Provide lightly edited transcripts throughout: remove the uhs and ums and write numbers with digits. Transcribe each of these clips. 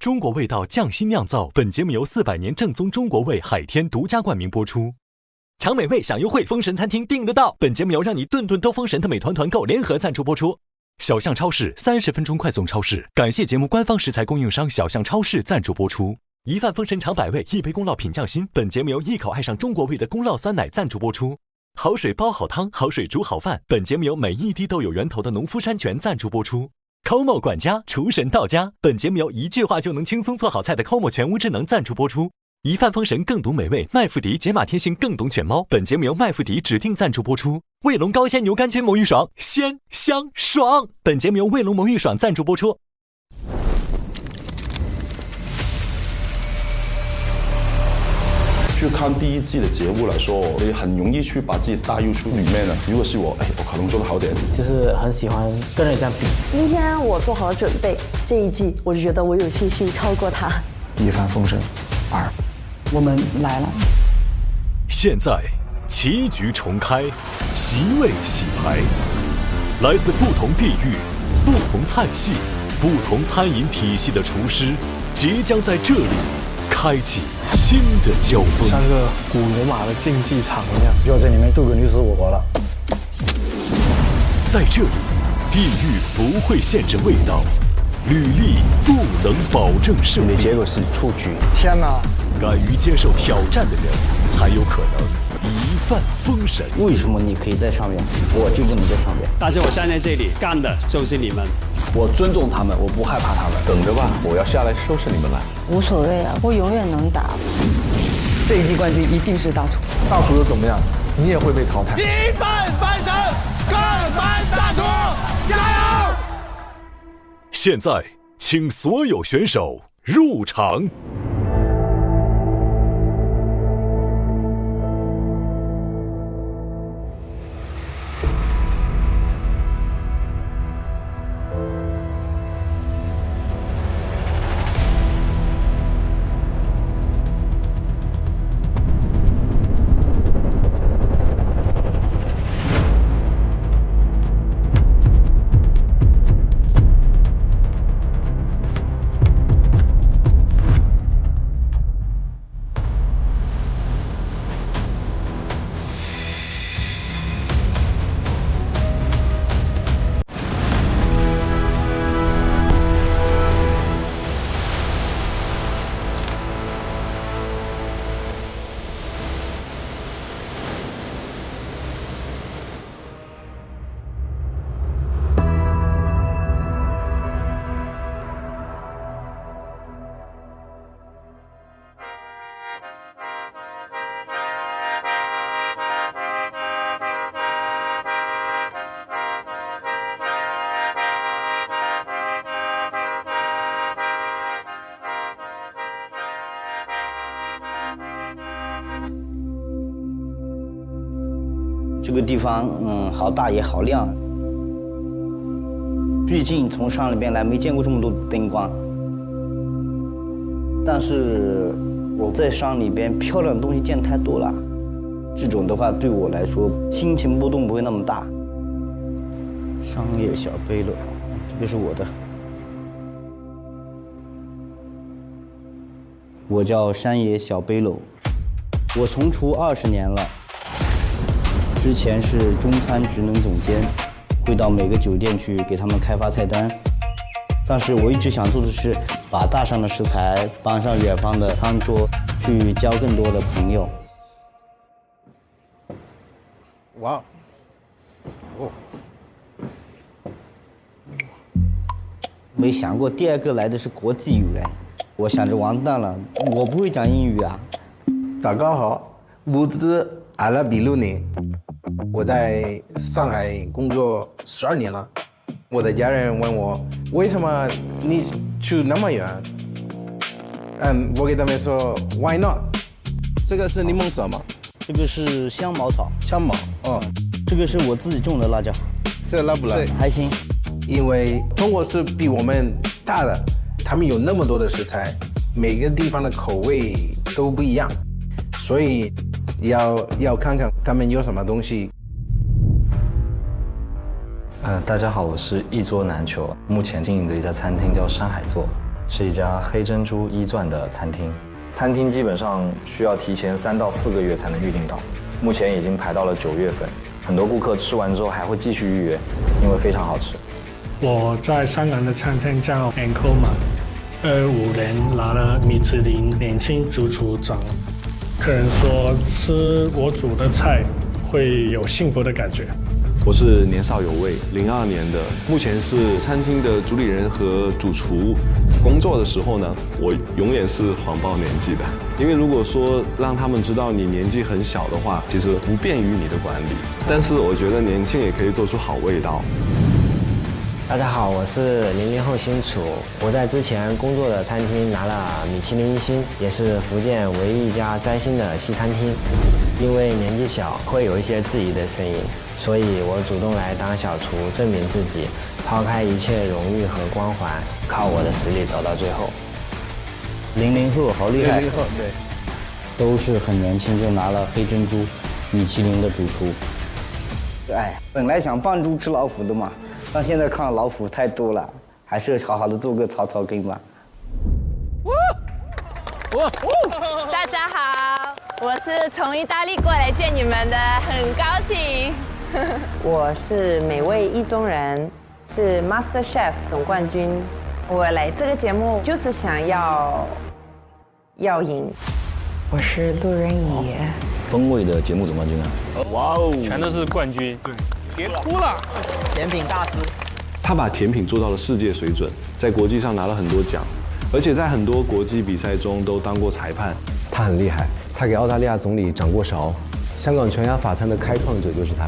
中国味道匠心酿造。本节目由400年正宗中国味海天独家冠名播出。尝美味享优惠，封神餐厅订得到。本节目由让你顿顿都封神的美团团购联合赞助播出。小象超市30分钟快送超市，感谢节目官方食材供应商小象超市赞助播出。一饭封神尝百味，一杯宫酪品匠心。本节目由一口爱上中国味的宫酪酸奶赞助播出。好水煲好汤，好水煮好饭。本节目由每一滴都有源头的农夫山泉赞助播出。Como 管家厨神到家。本节目由一句话就能轻松做好菜的 Como 全屋智能赞助播出。一饭封神更懂美味，麦麸迪解码贴心更懂犬猫。本节目由麦麸迪指定赞助播出。卫龙高鲜牛肝菌魔芋爽，鲜香爽。本节目由卫龙魔芋爽赞助播出。去看第一季的节目来说，我也很容易去把自己带入出里面的。如果是我，我可能做得好点。就是很喜欢跟人家比。今天我做好了准备，这一季我就觉得我有信心超过他。一帆风顺2，我们来了。现在棋局重开，席位洗牌，来自不同地域、不同菜系、不同餐饮体系的厨师，即将在这里开启新的交锋，像个古罗马的竞技场一样，就在这里面度个你死我活了。在这里，地域不会限制味道，履历不能保证胜利。结果是出局。天哪！敢于接受挑战的人，才有可能一帆风神。为什么你可以在上面，我就不能在上面？但是我站在这里干的就是你们。我尊重他们，我不害怕他们。等着吧，我要下来收拾你们来。无所谓啊，我永远能打。这一季冠军一定是大厨。大厨又怎么样？你也会被淘汰。一帆风神，各翻大厨，加油！现在，请所有选手入场。这个地方，好大也好亮。毕竟从山里边来，没见过这么多灯光。但是我在山里边漂亮的东西见太多了，这种的话对我来说心情波动不会那么大。商业小背篓，这个是我的。我叫山野小背篓，我从厨20年了。之前是中餐职能总监，会到每个酒店去给他们开发菜单。但是我一直想做的是把大山的食材搬上远方的餐桌，去交更多的朋友。哇，哦，没想过第2个来的是国际友人，我想着完蛋了，我不会讲英语啊。大家好，我是阿拉比鲁尼。我在上海工作12年了，我的家人问我为什么你去那么远，我给他们说 Why not？ 这个是柠檬籽吗？这个是香茅草。香茅，哦，这个是我自己种的辣椒。这辣不辣？还行。因为中国是比我们大的，他们有那么多的食材，每个地方的口味都不一样，所以要看看他们有什么东西。大家好，我是一桌难求，目前经营的一家餐厅叫山海座。是一家黑珍珠一钻的餐厅。餐厅基本上需要提前3到4个月才能预订到，目前已经排到了9月份，很多顾客吃完之后还会继续预约，因为非常好吃。我在香港的餐厅叫 Ankoma，25年拿了米其林年轻主厨奖。客人说吃我煮的菜会有幸福的感觉。我是年少有为，02年的，目前是餐厅的主理人和主厨。工作的时候呢，我永远是谎报年纪的，因为如果说让他们知道你年纪很小的话，其实不便于你的管理。但是我觉得年轻也可以做出好味道。大家好，我是00后新厨，我在之前工作的餐厅拿了米其林1星，也是福建唯一一家摘星的西餐厅。因为年纪小，会有一些质疑的声音，所以我主动来当小厨，证明自己，抛开一切荣誉和光环，靠我的实力走到最后。00后好厉害， 00后对，都是很年轻就拿了黑珍珠、米其林的主厨。哎，本来想放猪吃老虎的嘛，但现在看老虎太多了，还是好好的做个草草根吧。大家好，我是从意大利过来见你们的，很高兴。我是美味意中人，是 Master Chef 总冠军。我来这个节目就是想要赢。我是路人乙，风味的节目总冠军啊！哇哦，全都是冠军。对，别哭了，甜品大师。他把甜品做到了世界水准，在国际上拿了很多奖，而且在很多国际比赛中都当过裁判。他很厉害，他给澳大利亚总理掌过勺，香港全鸭法餐的开创者就是他。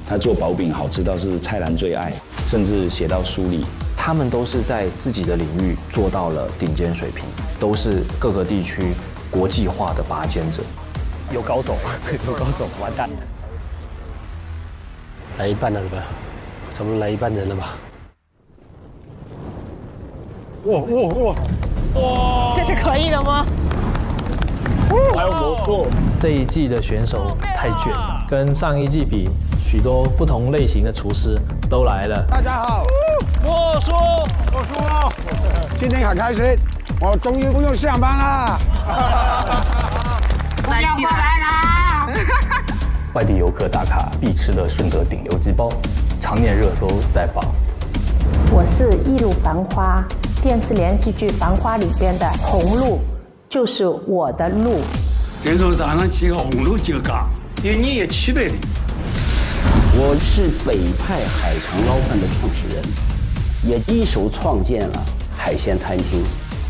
他做薄饼好吃到是蔡澜最爱，甚至写到书里。他们都是在自己的领域做到了顶尖水平，都是各个地区国际化的拔尖者。有高手，有高手，完蛋！来一半了，对吧？差不多来一半人了吧？哇！这是可以的吗？还有魔术。这一季的选手太卷，跟上一季比，许多不同类型的厨师都来了。大家好，我输了，今天很开心，我终于不用上班了。我要回来啦！外地游客打卡必吃的顺德顶流鸡煲，常年热搜在榜。我是一路繁花电视连续剧《繁花》里边的红路，就是我的路。这种早上起个红路就搞，因为你也区别的。我是北派海肠捞饭的创始人，也一手创建了海鲜餐厅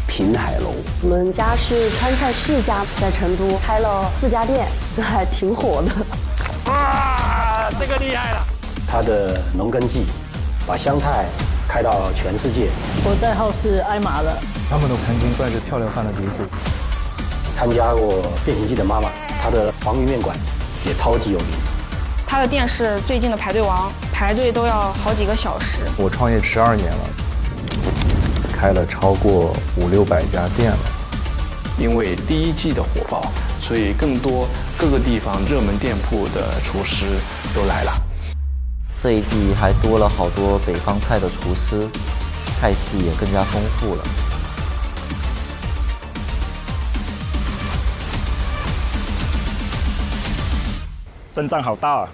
品海楼。我们家是川菜世家，在成都开了4家店，还挺火的。哇，这个厉害了！他的农耕记把湘菜开到全世界。我代号是艾玛了。他们的餐厅算是漂亮饭的鼻祖。参加过《变形记》的妈妈，她的黄鱼面馆也超级有名。他的店是最近的排队王，排队都要好几个小时。我创业12年了，开了超过500-600家店了。因为第1季的火爆，所以更多各个地方热门店铺的厨师都来了。这一季还多了好多北方菜的厨师，菜系也更加丰富了。阵仗好大啊！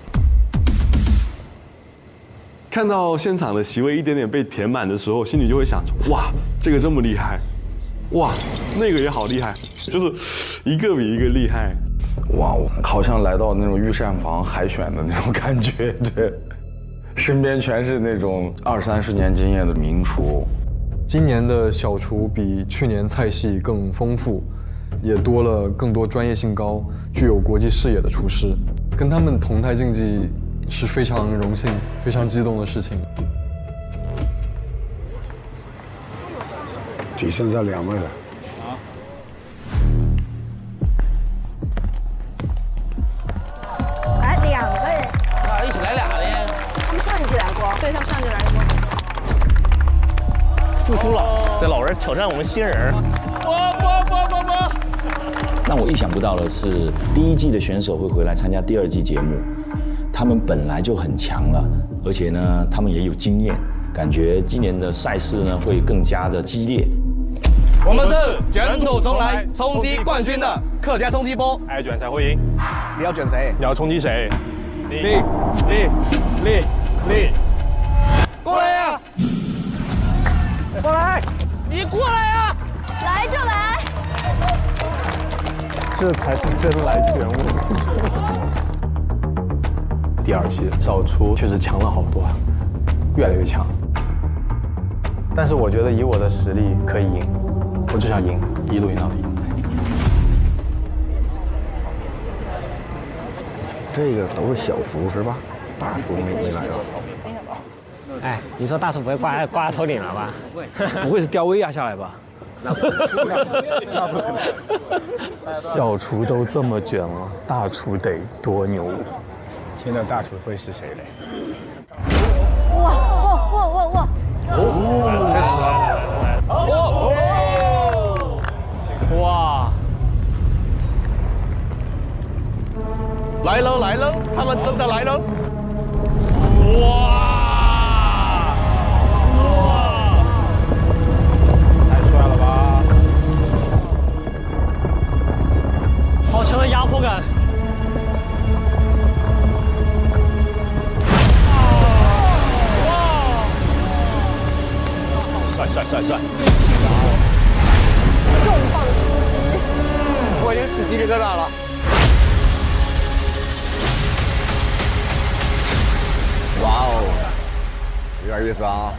看到现场的席位一点点被填满的时候，心里就会想着：哇，这个这么厉害，哇，那个也好厉害，就是一个比一个厉害。哇，好像来到那种御膳房海选的那种感觉，对，身边全是那种20-30年经验的名厨。今年的小厨比去年菜系更丰富，也多了更多专业性高、具有国际视野的厨师。跟他们同台竞技是非常荣幸、非常激动的事情。只剩下2位了。来2位，那一起来2位。他们上一季来过，对，他们上一季来过。复出了，这老人挑战我们新人。不！让我意想不到的是，第1季的选手会回来参加第2季节目，他们本来就很强了，而且呢，他们也有经验，感觉今年的赛事呢会更加的激烈。我们是卷土重来，冲击冠军的客家冲击波。爱卷才会赢。你要卷谁？你要冲击谁？力，过来呀！过来！你过来呀！来就来。这才是真来卷我。第2期小厨确实强了好多，越来越强。但是我觉得以我的实力可以赢，我就想赢，一路赢到底。这个都是小厨是吧？大厨没来啊？哎，你说大厨不会挂头顶了吧？不会是吊威亚下来吧？那不可能。小厨都这么卷了，大厨得多牛！今天的大厨会是谁嘞？哇！开始了！哇！来喽！他们真的来喽！太帅了吧！好强的压迫感！帅！重磅出击！我已经起鸡皮疙瘩了。哇哦，有点意思啊！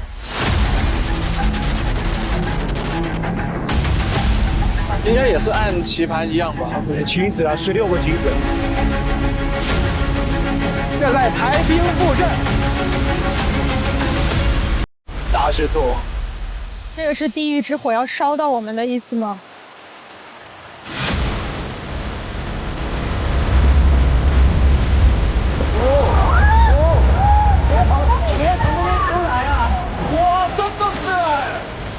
应该也是按棋盘一样吧？棋子啊，16个棋子。现在排兵布阵，大事做。这个是地狱之火要烧到我们的意思吗？哇，真的是！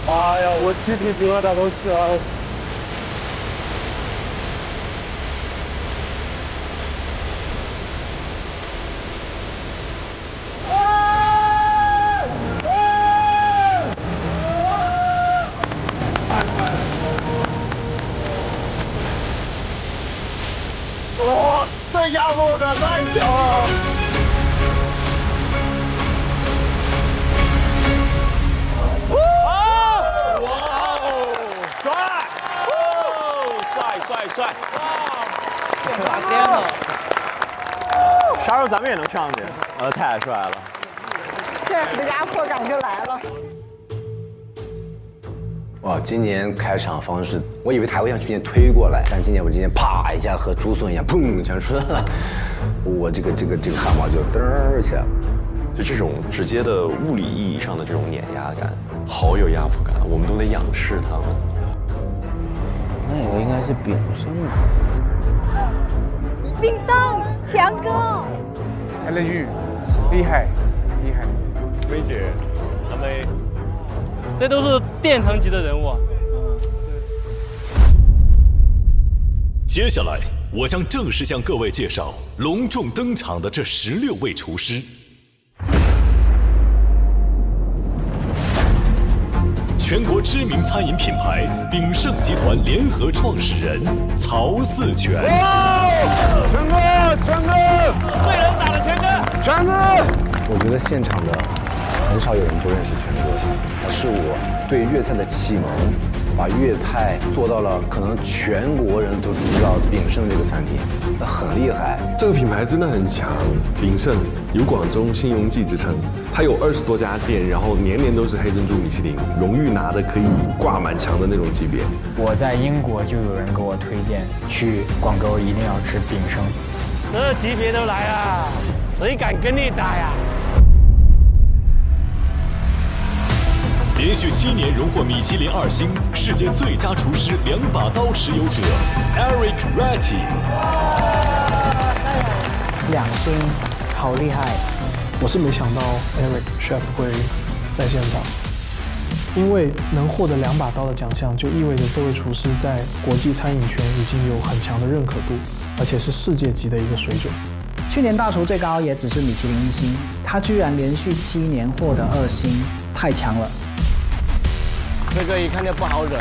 哎呀，我鸡皮疙瘩都起来了。哇，这压迫感太强了！帅！哇，天哪！啥时候咱们也能上去？太帅了！ chef 的压迫感就来了。哇，今年开场方式，我以为他会像去年推过来，但今年啪一下和竹笋一样，砰全出来了，我这个汉堡就嘚儿起来了。就这种直接的物理意义上的这种碾压感，好有压迫感，我们都得仰视他们。那个应该是炳胜吧？炳胜，强哥，海雷玉，厉害。薇姐，阿妹，这都是殿堂级的人物啊。接下来，我将正式向各位介绍隆重登场的这16位厨师。全国知名餐饮品牌炳胜集团联合创始人曹四全。全哥，最能打的全哥。我觉得现场的很少有人不认识全哥，他是我对粤菜的启蒙，把粤菜做到了可能全国人都知道炳胜这个餐厅，很厉害。这个品牌真的很强，炳胜有广州新荣记之称，它有20多家店，然后年年都是黑珍珠米其林，荣誉拿的可以挂满墙的那种级别。我在英国就有人给我推荐，去广州一定要吃炳胜。这级别都来啊，谁敢跟你打呀？连续7年荣获米其林2星、世界最佳厨师2把刀持有者 Eric Ratti。2星，好厉害！我是没想到 Eric Chef 会在现场，因为能获得2把刀的奖项，就意味着这位厨师在国际餐饮圈已经有很强的认可度，而且是世界级的一个水准。去年大厨最高也只是米其林1星，他居然连续7年获得2星，太强了。这个一看就不好惹。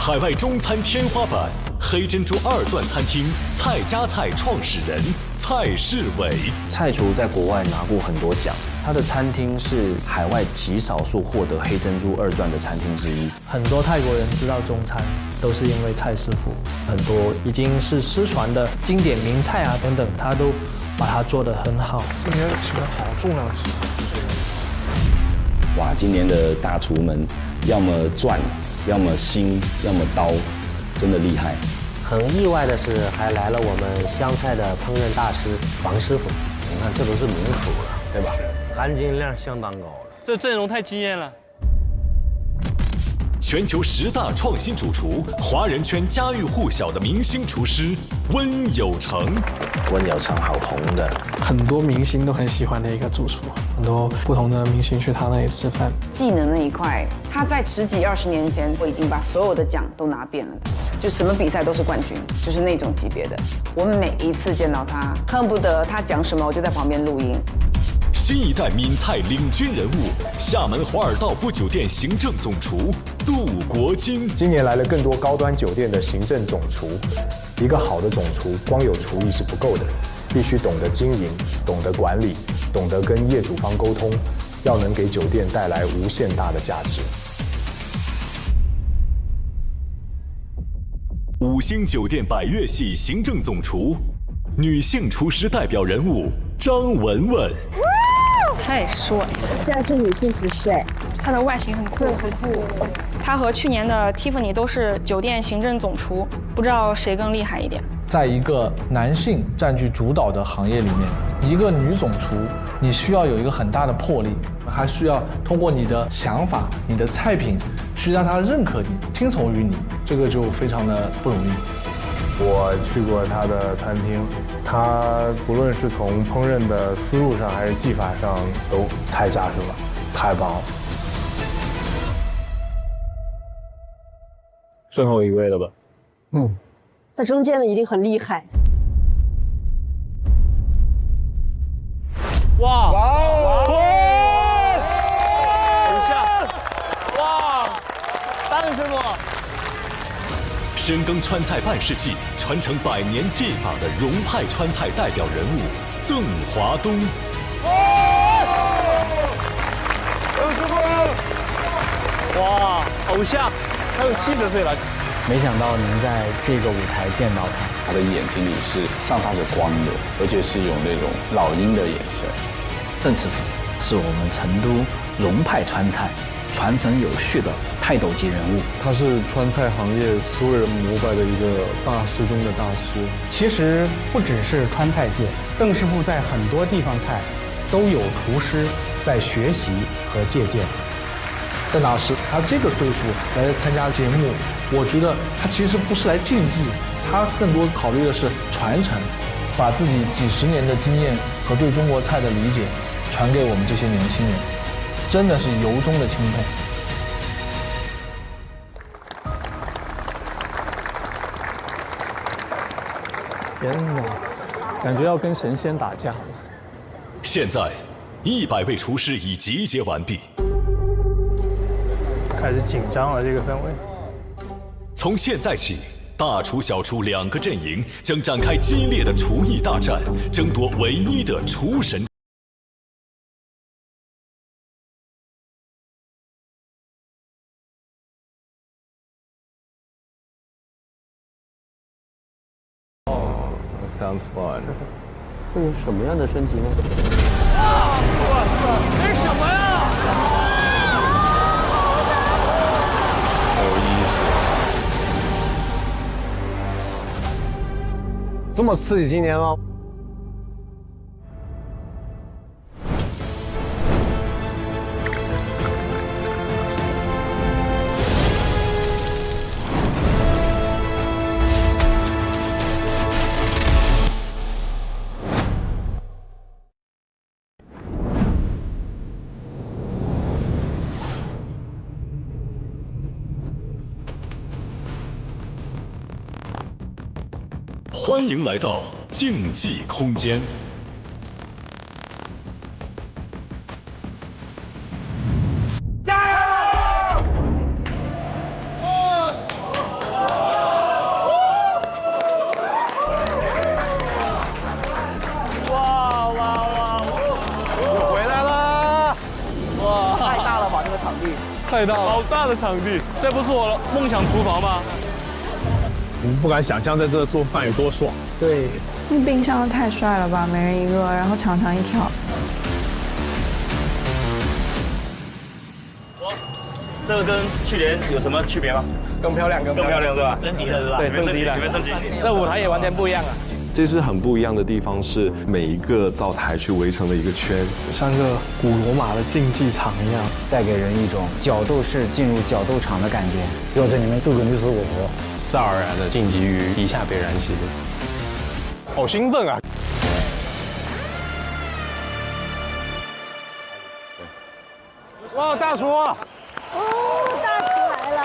海外中餐天花板，黑珍珠二钻餐厅蔡家菜创始人蔡世伟。蔡厨在国外拿过很多奖，他的餐厅是海外极少数获得黑珍珠二钻的餐厅之一。很多泰国人知道中餐，都是因为蔡师傅。很多已经是失传的经典名菜啊等等，他都把它做得很好。今年请了好重量级。哇，今年的大厨们，要么钻，要么心，要么刀，真的厉害。很意外的是，还来了我们湘菜的烹饪大师王师傅。你看，这都是名厨了，对吧？含金量相当高了。这阵容太惊艳了。全球10大创新主厨，华人圈家喻户晓的明星厨师温有成。温有成好红的，很多明星都很喜欢的一个主厨，很多不同的明星去他那里吃饭。技能那一块，他在10几20年前，我已经把所有的奖都拿遍了的，就什么比赛都是冠军，就是那种级别的。我们每一次见到他，恨不得他讲什么，我就在旁边录音。新一代闽菜领军人物，厦门华尔道夫酒店行政总厨杜国金。今年来了更多高端酒店的行政总厨。一个好的总厨，光有厨艺是不够的，必须懂得经营，懂得管理，懂得跟业主方沟通，要能给酒店带来无限大的价值。5星酒店百越系行政总厨，女性厨师代表人物张文文。太帅了！这样是女性厨师哎，她的外形很酷，很酷。她和去年的 Tiffany 都是酒店行政总厨，不知道谁更厉害一点。在一个男性占据主导的行业里面，一个女总厨，你需要有一个很大的魄力，还需要通过你的想法、你的菜品，去让他认可你、听从于你，这个就非常的不容易。我去过他的餐厅，他不论是从烹饪的思路上还是技法上，都太扎实了，太棒了。最后一位了吧？在中间的一定很厉害。哇！等一下！哇！大力师傅。深耕川菜半世纪，传承100年技法的荣派川菜代表人物邓华东。邓师傅！哇，偶像，他有70岁了。没想到能在这个舞台见到他。他的眼睛里是散发着光的，而且是有那种老鹰的眼神。郑师傅是我们成都荣派川菜传承有序的泰斗级人物，他是川菜行业所有人膜拜的一个大师中的大师。其实不只是川菜界，邓师傅在很多地方菜都有厨师在学习和借鉴。邓老师他这个岁数来参加节目，我觉得他其实不是来竞技，他更多考虑的是传承，把自己几十年的经验和对中国菜的理解传给我们这些年轻人，真的是由衷的钦佩。天哪，感觉要跟神仙打架了。现在，100位厨师已集结完毕。开始紧张了，这个氛围。从现在起，大厨、小厨2个阵营将展开激烈的厨艺大战，争夺唯一的厨神。Sounds fun。会有什么样的升级呢？哇塞，这是什么呀？有意思。这么刺激今年吗？欢迎来到竞技空间。加油！场地，太大了，好大的场地，这不是我梦想厨房吗？你们不敢想象在这做饭有多爽。对，那冰箱太帅了吧，每人一个，然后长长一条。这个跟去年有什么区别吗？更漂亮，更漂亮是吧？升级了是吧？对，升级了，你们升级。这舞台也完全不一样了。这次很不一样的地方是每一个灶台去围成了一个圈，像个古罗马的竞技场一样，带给人一种角斗士进入角斗场的感觉。又在里面斗个你死我活，自然而然的晋级于地下被燃系列。好兴奋啊！哇，大厨！哦，大厨来了！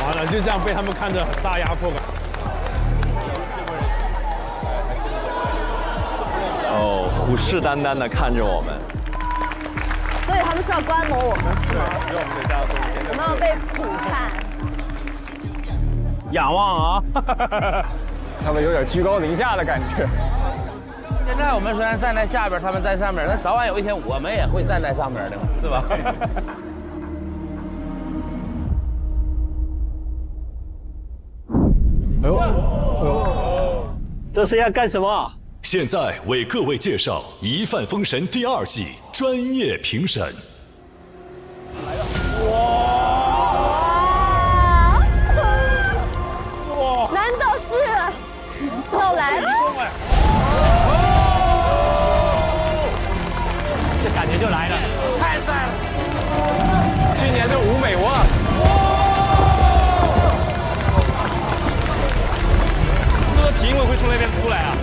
完了，就这样被他们看着很大压迫感。哦，虎视眈眈的看着我们。所以他们是要观摩我们是吗？我们要被俯瞰。仰望啊！他们有点居高临下的感觉。现在我们虽然站在下边，他们在上面，但早晚有一天我们也会站在上面的，是吧？哎呦，这是要干什么？现在为各位介绍《一饭封神》第2季专业评审。难道是又来了？这感觉就来了，太帅了！今年的舞美哇！这个评委会从那边出来啊？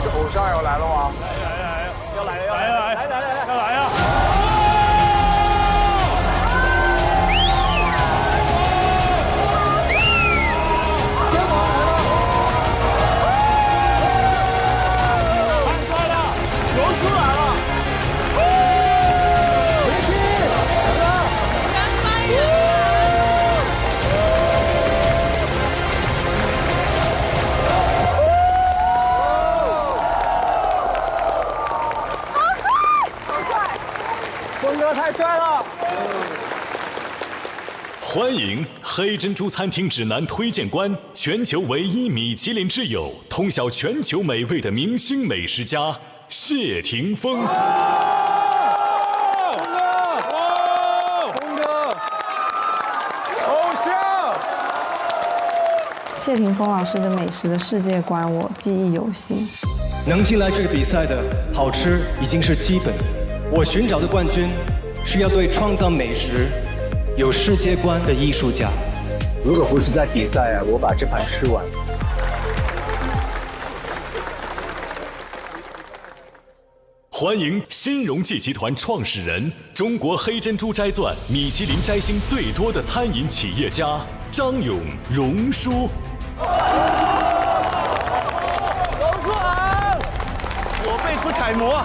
是偶像要来了吗？要来啊！太帅了！欢迎黑珍珠餐厅指南推荐官，全球唯一米其林之友，通晓全球美味的明星美食家谢霆锋。偶像！谢霆锋老师的美食的世界观，我记忆犹新。能进来这个比赛的，好吃已经是基本。我寻找的冠军是要对创造美食有世界观的艺术家。如果不是在比赛啊，我把这盘吃完。欢迎新荣记集团创始人、中国黑珍珠摘钻、米其林摘星最多的餐饮企业家张勇荣叔。荣叔好，我辈之楷模。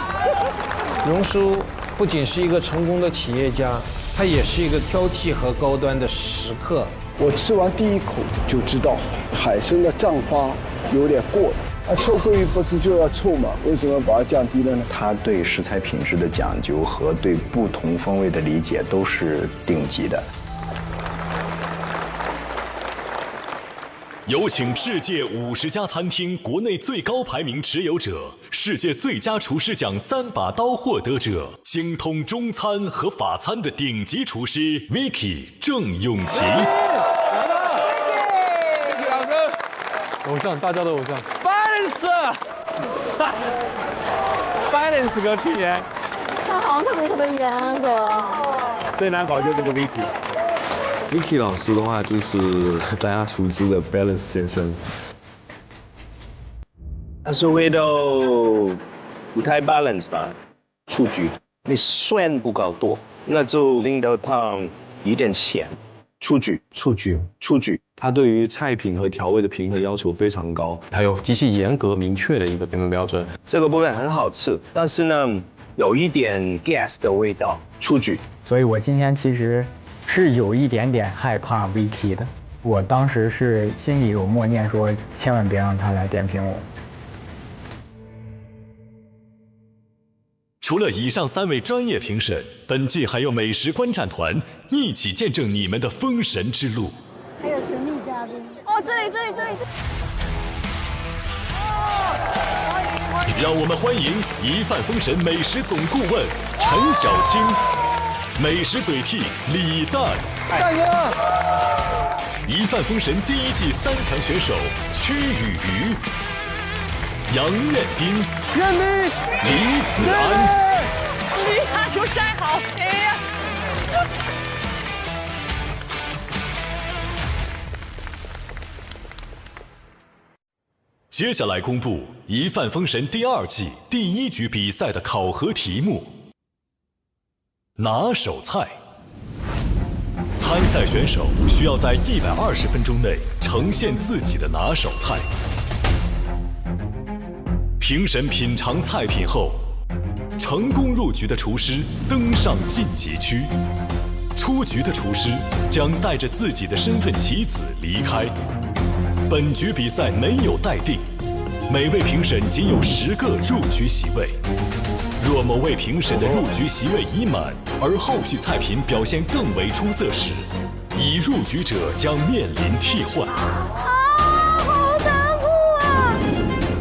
荣叔不仅是一个成功的企业家，他也是一个挑剔和高端的食客。我吃完第一口就知道，海参的胀发有点过了。臭鳜鱼不是就要臭吗？为什么把它降低了呢？他对食材品质的讲究和对不同风味的理解都是顶级的。有请世界50家餐厅国内最高排名持有者、世界最佳厨师奖3把刀获得者、精通中餐和法餐的顶级厨师 Vicky 郑永琪。偶像，大家的偶像。Balance 哥去年，他好像特别严格。最难搞就是这个 Vicky。Vicky 老师的话就是大家熟知的 Balance 先生。他是为了不太 balance 的出局，你蒜不够多，那就令到它有点咸。出局。他对于菜品和调味的平衡要求非常高，还有极其严格明确的一个评分标准。这个部分很好吃，但是呢，有一点 gas 的味道，出局。所以我今天其实是有一点点害怕 Vicky 的。我当时是心里有默念说，千万别让他来点评我。除了以上3位专业评审，本季还有美食观战团一起见证你们的封神之路。还有神秘嘉宾哦，这里。让我们欢迎一饭封神美食总顾问陈小青，美食嘴替李诞，战赢！一饭封神第1季3强选手屈雨瑜、杨彦丁、李子安。李大厨晒好黑呀！接下来公布《一饭封神》第2季第1局比赛的考核题目：拿手菜。参赛选手需要在120分钟内呈现自己的拿手菜。评审品尝菜品后，成功入局的厨师登上晋级区，出局的厨师将带着自己的身份棋子离开。本局比赛没有待定，每位评审仅有10个入局席位。若某位评审的入局席位已满，而后续菜品表现更为出色时，已入局者将面临替换。好残酷啊！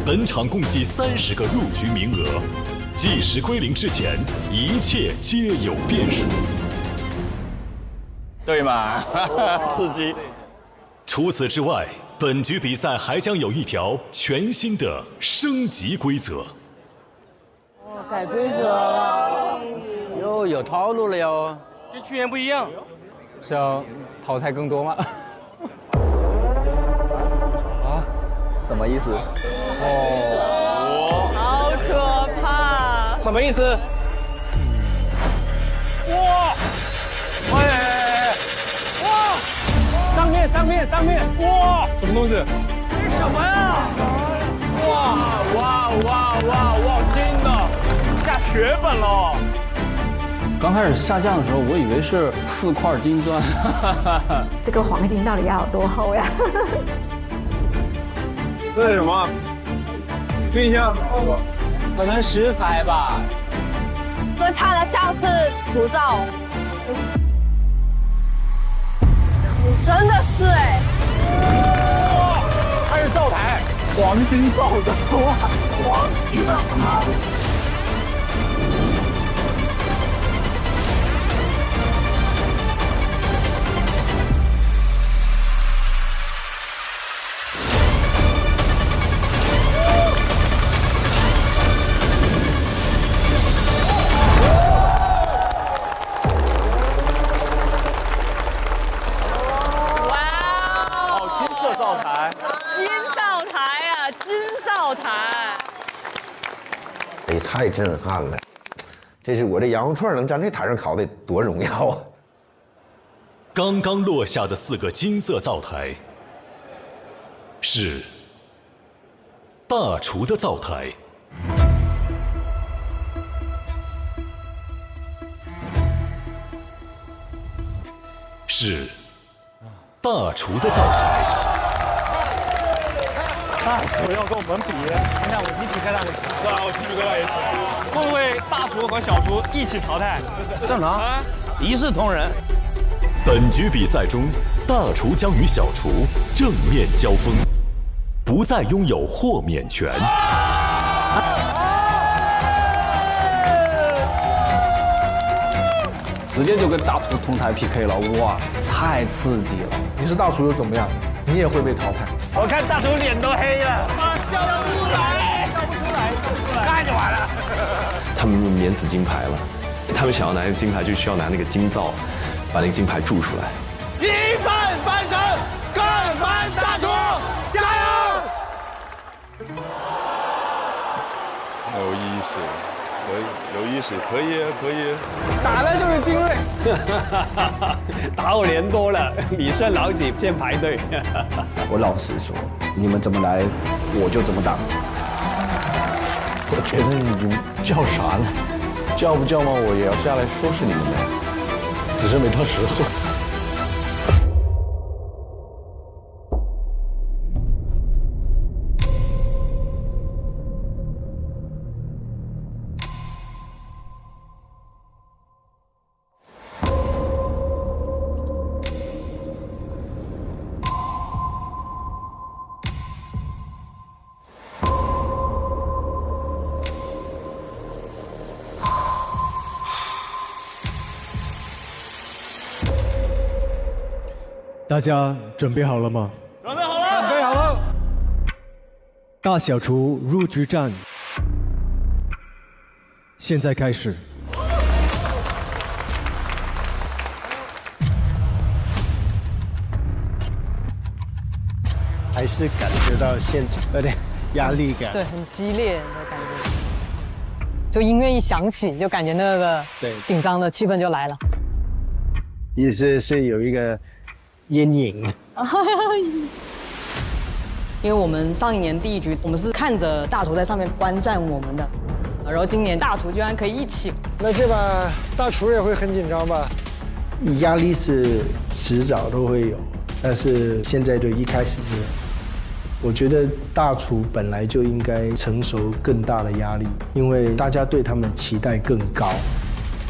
本场共计30个入局名额，计时归零之前，一切皆有变数。对嘛？刺激。除此之外，本局比赛还将有一条全新的升级规则。改规则了，哟，有套路了哟，跟去年不一样。是要淘汰更多吗？啊？什么意思？哦，好可怕！什么意思？哇！哎！哇！上面！哇！什么东西？这是什么呀？哇！真的下血本了。刚开始下降的时候，我以为是4块金砖。这个黄金到底要有多厚呀？这是什么？听一下。可能食材吧。这看着像是土灶。真的是哎。哇！它是灶台，黄金灶的哇！黄金啊！哎，太震撼了！这是我这羊肉串能站这台上烤的多荣耀啊！刚刚落下的4个金色灶台是大厨的灶台，是大厨的灶台。大厨要跟我们比，你看我鸡皮疙瘩都起来。是啊，我鸡皮疙瘩也起来了。会不会大厨和小厨一起淘汰？正常，一视同仁。本局比赛中，大厨将与小厨正面交锋，不再拥有豁免权。直接就跟大厨同台 PK 了，哇，太刺激了！你是大厨又怎么样？你也会被淘汰。我看大厨脸都黑了，笑不出来，那就完了。他们免死金牌了，他们想要拿那个金牌，就需要拿那个金灶把那个金牌铸出来。一饭翻身，干翻大厨，加油！有意思，有意思，可以，可以。打的就是精锐，打我人多了，你剩老几先排队。我老实说，你们怎么来，我就怎么打。我觉得你们叫啥呢？叫不叫嘛，我也要下来收拾你们的，只是没到时候。大家准备好了吗？准备好了，准备好了。大小厨入局战，现在开始。还是感觉到现场有点压力感。对，很激烈的感觉。就音乐一响起，就感觉那个紧张的气氛就来了。意思是有一个阴影。因为我们上一年第1局，我们是看着大厨在上面观战我们的，然后今年大厨居然可以一起。那这把大厨也会很紧张吧？压力是迟早都会有，但是现在就一开始就。我觉得大厨本来就应该承受更大的压力，因为大家对他们期待更高。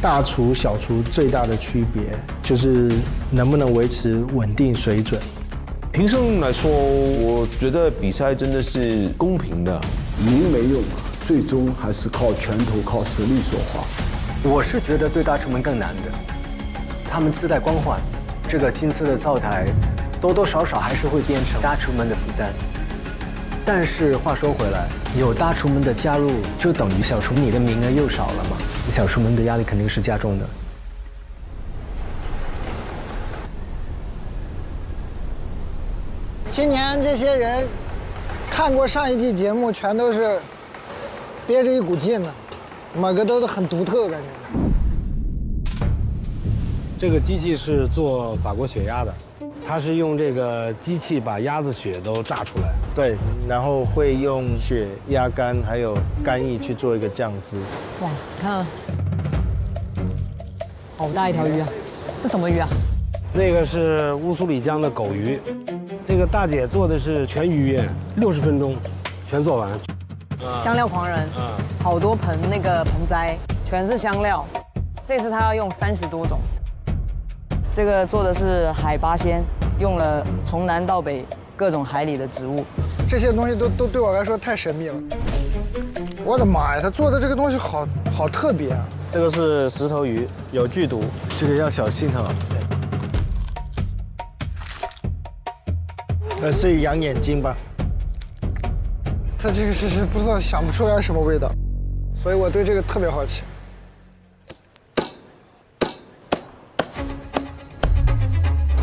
大厨、小厨最大的区别就是能不能维持稳定水准。评审来说，我觉得比赛真的是公平的。赢没用啊，最终还是靠拳头、靠实力说话。我是觉得对大厨们更难的，他们自带光环，这个金色的灶台多多少少还是会变成大厨们的负担。但是话说回来，有大厨们的加入，就等于小厨你的名额又少了嘛，小厨们的压力肯定是加重的。今年这些人看过上一季节目，全都是憋着一股劲呢，每个都是很独特的感觉。这个机器是做法国血鸭的，它是用这个机器把鸭子血都榨出来。对，然后会用血、鸭肝还有干液去做一个酱汁。哇，你看，好大一条鱼啊！这什么鱼啊？那个是乌苏里江的狗鱼，这个大姐做的是全鱼宴，60分钟全做完。香料狂人，好多盆那个盆栽全是香料，这次他要用30多种。这个做的是海八鲜，用了从南到北各种海里的植物。这些东西都对我来说太神秘了。我的妈呀，他做的这个东西好特别啊！这个是石头鱼，有剧毒，这个要小心哈。是羊眼睛吧？它这个是不知道想不出来什么味道，所以我对这个特别好奇。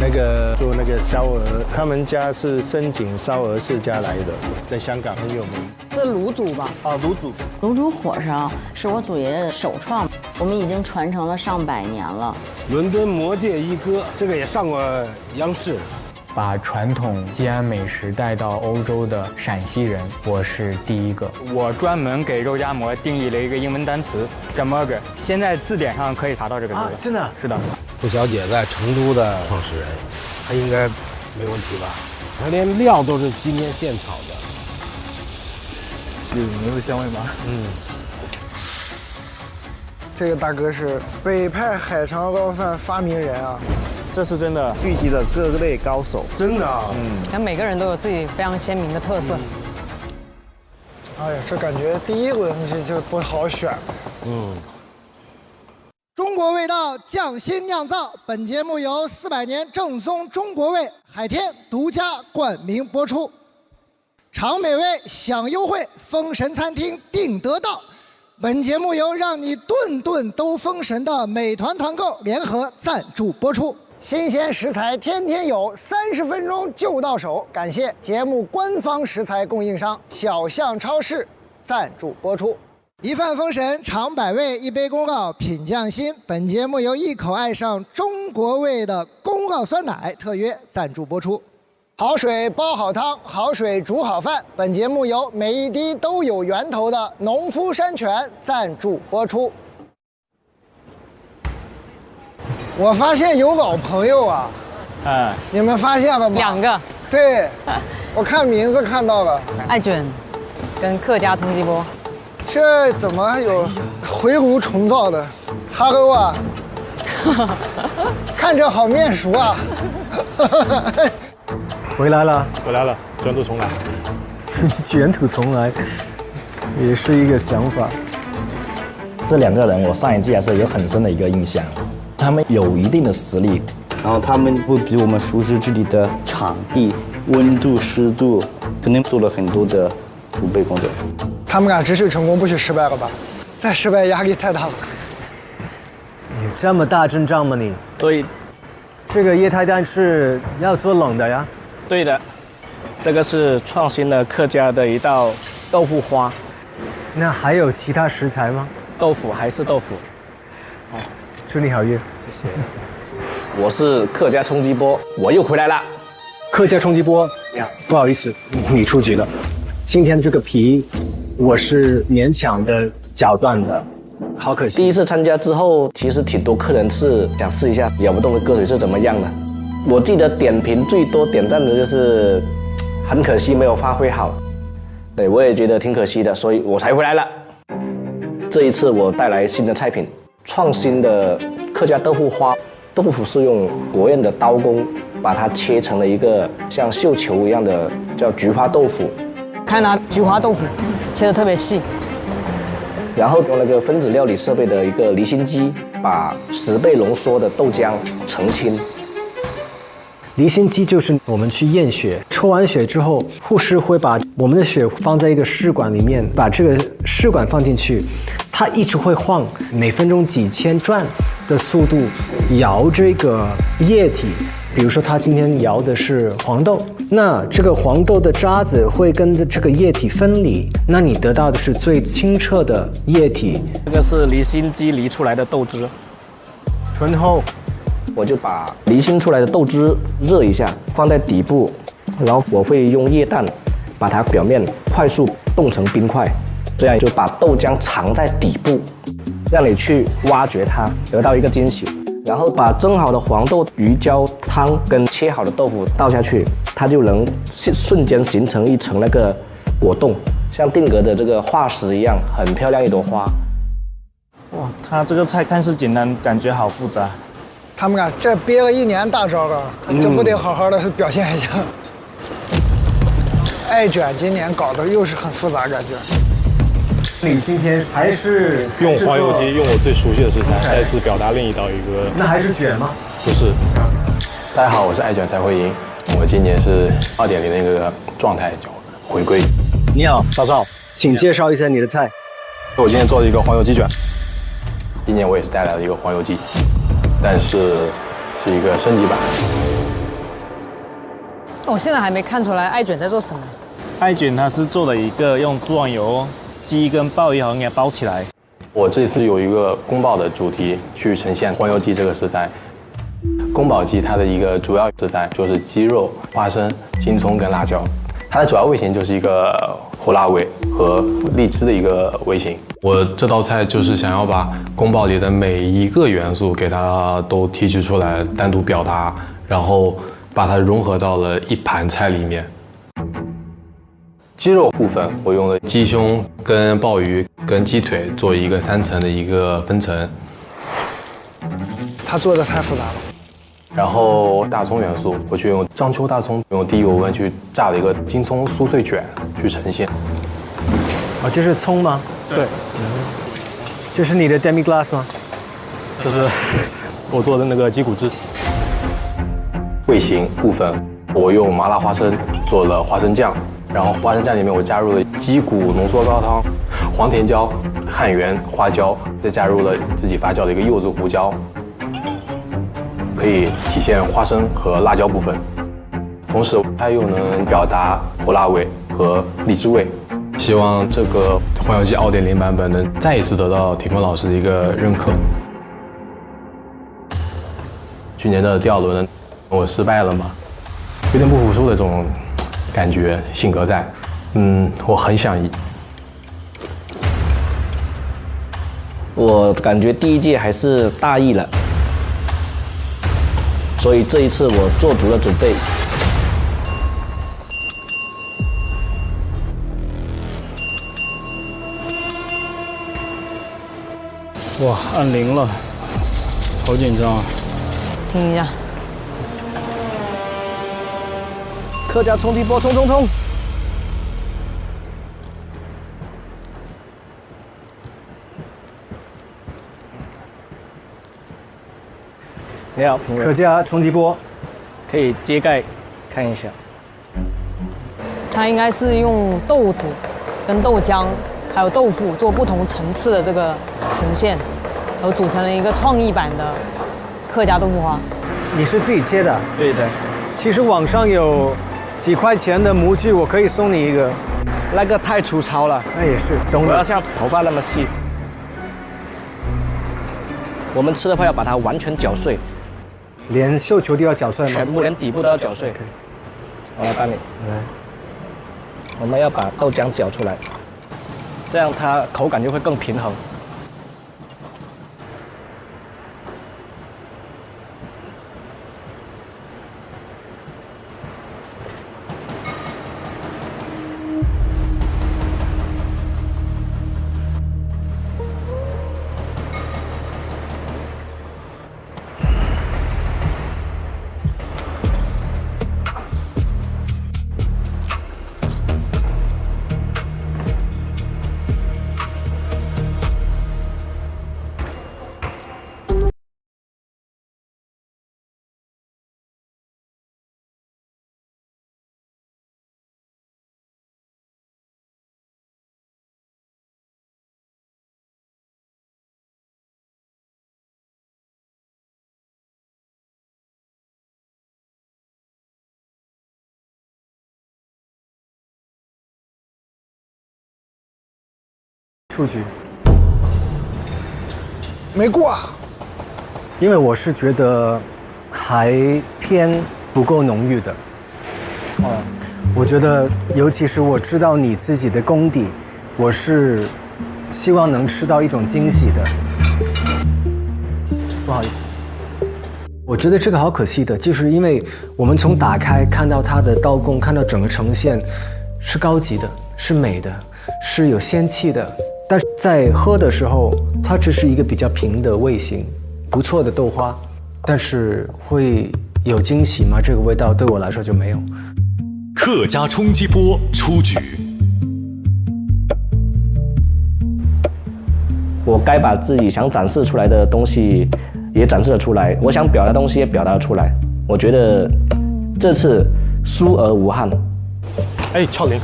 那个做那个烧鹅，他们家是深井烧鹅世家来的，在香港很有名。这卤煮吧？啊，卤煮。卤煮火烧是我祖爷的首创，我们已经传承了上百年了。伦敦魔界一哥，这个也上过央视。把传统西安美食带到欧洲的陕西人，我是第一个。我专门给肉夹馍定义了一个英文单词 “gamburger”， 现在字典上可以查到这个字了。真的？是的。付小姐在成都的创始人，她应该没问题吧？她连料都是今天现炒的。有牛的香味吗？这个大哥是北派海肠捞饭发明人啊！这是真的，聚集了各类高手，真的啊。那每个人都有自己非常鲜明的特色。哎呀，这感觉第一轮就不好选。中国味道匠心酿造，本节目由400年正宗中国味海天独家冠名播出。尝美味享优惠，封神餐厅定得到。本节目由让你顿顿都封神的美团团购联合赞助播出。新鲜食材天天有，30分钟就到手。感谢节目官方食材供应商小象超市赞助播出。一饭封神尝百味，一杯公告品匠心。本节目由一口爱上中国味的公告酸奶特约赞助播出。好水煲好汤，好水煮好饭。本节目由每一滴都有源头的农夫山泉赞助播出。我发现有老朋友啊，你们发现了吗？2个。对，我看名字看到了，艾卷，跟客家冲击波。这怎么有回炉重造的 ？Hello 啊，看着好面熟啊。回来了，卷土重来。卷土重来，也是一个想法。这2个人，我上一季还是有很深的一个印象，他们有一定的实力，然后他们会比我们熟悉这里的场地、温度、湿度，肯定做了很多的储备工作。他们敢只许成功不许失败了吧？再失败压力太大了。你这么大阵仗吗你？对，这个液态蛋是要做冷的呀？对的，这个是创新的客家的一道豆腐花。那还有其他食材吗？豆腐还是豆腐。祝你好运，谢谢。我是客家冲击波，我又回来了。客家冲击波呀，不好意思，你出局了。今天这个皮，我是勉强的搅断的，好可惜。第一次参加之后，其实挺多客人是想试一下咬不动的割水是怎么样的。我记得点评最多点赞的就是很可惜没有发挥好。对，我也觉得挺可惜的，所以我才回来了。这一次我带来新的菜品，创新的客家豆腐花。豆腐是用国宴的刀工把它切成了一个像绣球一样的叫菊花豆腐。看拿菊花豆腐切得特别细，然后用那个分子料理设备的一个离心机，把10倍浓缩的豆浆澄清。离心机就是我们去验血，抽完血之后，护士会把我们的血放在一个试管里面，把这个试管放进去，它一直会晃，每分钟几千转的速度摇这个液体。比如说他今天摇的是黄豆，那这个黄豆的渣子会跟这个液体分离，那你得到的是最清澈的液体。这个是离心机离出来的豆汁，醇厚。我就把离心出来的豆汁热一下，放在底部，然后我会用液氮把它表面快速冻成冰块，这样就把豆浆藏在底部，让你去挖掘它，得到一个惊喜。然后把蒸好的黄豆鱼胶汤跟切好的豆腐倒下去，它就能瞬间形成一层那个果冻，像定格的这个化石一样，很漂亮一朵花。哇，它这个菜看似简单，感觉好复杂。他们敢这憋了1年大招了，这不得好好的表现一下。爱卷今年搞得又是很复杂，感觉。你今天还是用黄油鸡，用我最熟悉的食材，再次表达另一道一个。那还是卷吗？不是。大家好，我是爱卷蔡慧英，我今年是2.0的那个状态就回归。你好，大少，请介绍一下你的菜。我今天做了一个黄油鸡卷，今年我也是带来了一个黄油鸡。但是是一个升级版。我现在还没看出来爱卷在做什么。爱卷它是做了一个用猪网油、鸡跟鲍鱼好像给它包起来。我这次有一个宫保的主题去呈现黄油鸡这个食材。宫保鸡它的一个主要食材就是鸡肉、花生、青葱跟辣椒，它的主要味型就是一个火辣味和荔枝的一个味型。我这道菜就是想要把宫保里的每一个元素给它都提取出来，单独表达，然后把它融合到了一盘菜里面。鸡肉部分我用了鸡胸、跟鲍鱼、跟鸡腿做一个3层的一个分层。他做的太复杂了。然后大葱元素，我去用章丘大葱，用低油温去炸了一个京葱酥脆卷去呈现。哦，这是葱吗？对。这是你的 demi glace 吗？这是我做的那个鸡骨汁。味型部分，我用麻辣花生做了花生酱，然后花生酱里面我加入了鸡骨浓缩高汤、黄甜椒、汉源花椒，再加入了自己发酵的一个柚子胡椒，可以体现花生和辣椒部分，同时它又能表达火辣味和荔枝味。希望这个黄油鸡2.0版本能再一次得到铁坤老师的一个认可。去年的第2轮我失败了嘛，有点不服输的这种感觉，性格在。我很想赢。我感觉第1届还是大意了，所以这一次我做足了准备。哇，按0了，好紧张啊！听一下，客家冲击波，冲冲冲！你好，评委。客家冲击波，可以揭盖看一下。它应该是用豆子、跟豆浆还有豆腐做不同层次的这个呈现，然后组成了一个创意版的客家豆腐花。你是自己切的？对的。其实网上有几块钱的模具，我可以送你一个。那个太粗糙了。那也是，我要像头发那么细。我们吃的话要把它完全搅碎，连绣球都要搅碎吗？全部连底部都要搅碎。我来帮你。来。我们要把豆浆搅出来，这样它口感就会更平衡。出局，没过啊。因为我是觉得还偏不够浓郁的。我觉得，尤其是我知道你自己的功底，我是希望能吃到一种惊喜的。不好意思，我觉得这个好可惜的，就是因为我们从打开看到它的刀工，看到整个呈现是高级的，是美的，是有仙气的。但是在喝的时候，它只是一个比较平的味型，不错的豆花，但是会有惊喜吗？这个味道对我来说就没有。客家冲击波出局。我该把自己想展示出来的东西也展示了出来，我想表达的东西也表达了出来。我觉得这次输而无憾。哎，俏玲。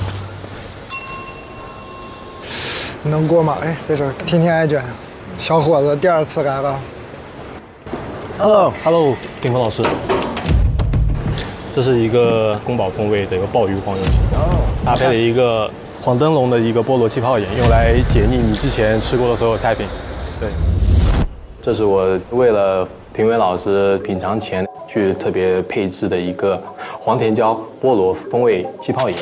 能过吗？哎，在这儿天天挨卷，小伙子第2次来了。Hello， 丁峰老师，这是一个宫保风味的一个鲍鱼黄油鸡，搭配了一个黄灯笼的一个菠萝气泡饮，用来解腻你之前吃过的所有菜品。对，这是我为了评委老师品尝前去特别配置的一个黄甜椒菠萝风味气泡饮，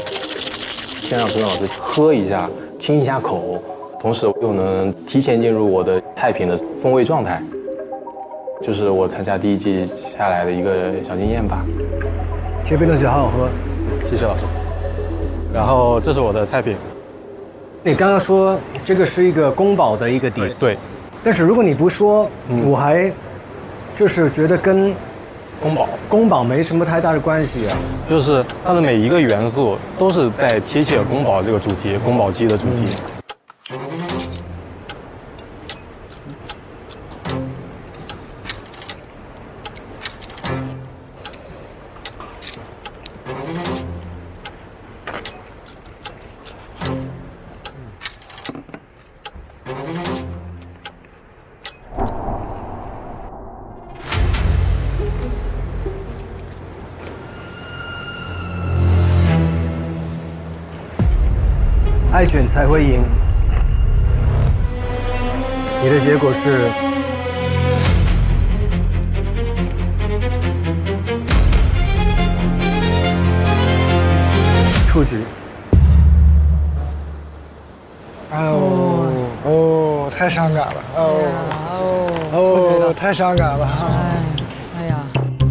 先让评委老师喝一下，清一下口。同时又能提前进入我的菜品的风味状态，就是我参加第1季下来的一个小经验吧。这杯东西好好喝，谢谢老师。然后这是我的菜品。你刚刚说这个是一个宫保的一个底，对。但是如果你不说，我还就是觉得跟宫保没什么太大的关系啊。就是它的每一个元素都是在贴切宫保这个主题，宫保鸡的主题。爱卷才会赢。你的结果是出局。太伤感了，太伤感了。哎呀，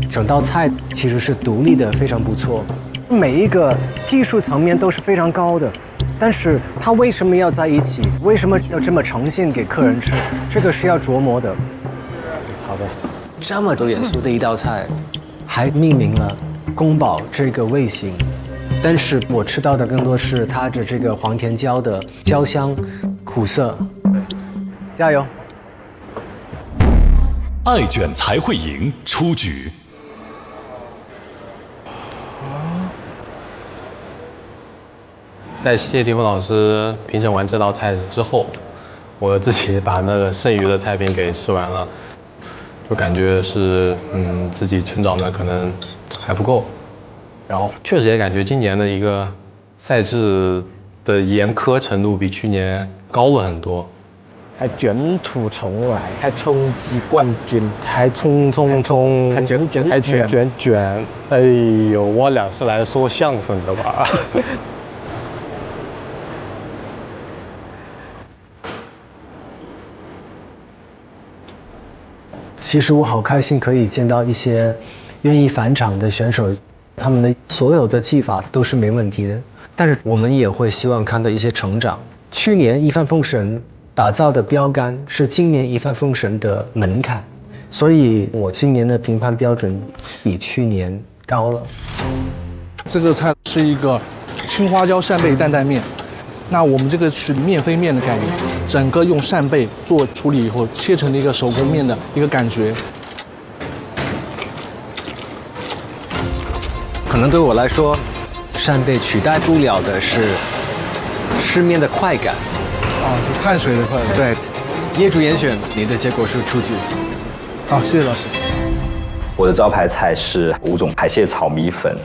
整道菜其实是独立的，非常不错，每一个技术层面都是非常高的。但是它为什么要在一起？为什么要这么呈现给客人吃？这个是要琢磨的。好的。这么多元素的一道菜，还命名了宫保这个味型，但是我吃到的更多是它的这个黄甜椒的椒香、苦涩。加油！爱卷才会赢，出局。在谢霆锋老师评审完这道菜之后，我自己把那个剩余的菜品给吃完了，就感觉是自己成长的可能还不够，然后确实也感觉今年的一个赛制的严苛程度比去年高了很多。还卷土重来，还冲击冠军，还冲，还卷，哎呦，我俩是来说相声的吧？其实我好开心可以见到一些愿意返场的选手，他们的所有的技法都是没问题的，但是我们也会希望看到一些成长。去年一帆风顺打造的标杆是今年一帆风顺的门槛，所以我今年的评判标准比去年高了。这个菜是一个青花椒扇贝担担面，那我们这个是面飞面的概念，整个用扇贝做处理以后切成了一个手工面的一个感觉。可能对我来说，扇贝取代不了的是吃面的快感。是碳水的快感。对，业主严选，你的结果是出局。好，谢谢老师。我的招牌菜是5种海蟹炒米粉。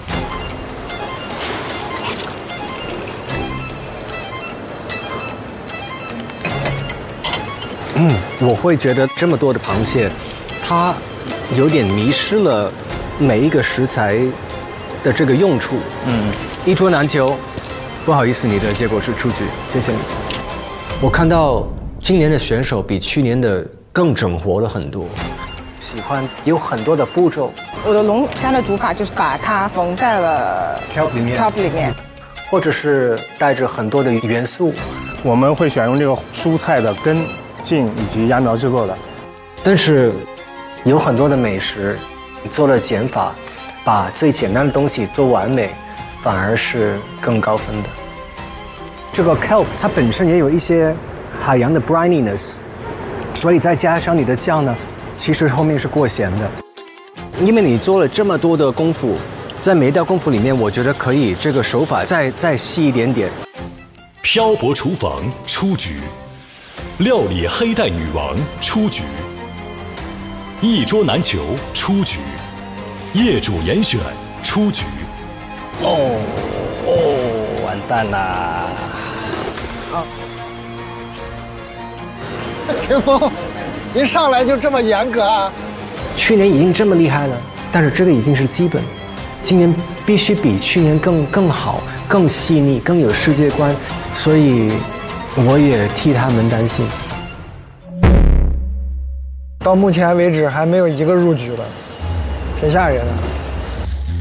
我会觉得这么多的螃蟹，它有点迷失了每一个食材的这个用处。一桌难求。不好意思，你的结果是出局，谢谢你。我看到今年的选手比去年的更整活了很多，喜欢有很多的步骤。我的龙虾的煮法就是把它缝在了 kelp 里面，或者是带着很多的元素。我们会选用这个蔬菜的根、茎以及芽苗制作的。但是有很多的美食做了减法，把最简单的东西做完美，反而是更高分的。这个 kelp 它本身也有一些海洋的 brininess， 所以再加上你的酱呢，其实后面是过咸的。因为你做了这么多的功夫，在每一道功夫里面，我觉得可以这个手法再细一点点。漂泊厨房出局，料理黑带女王出局，一桌难求出局，业主严选出局。完蛋啦！霆锋，一上来就这么严格啊？去年已经这么厉害了，但是这个已经是基本，今年必须比去年更好、更细腻、更有世界观，所以我也替他们担心。到目前为止还没有一个入局的，挺吓人的。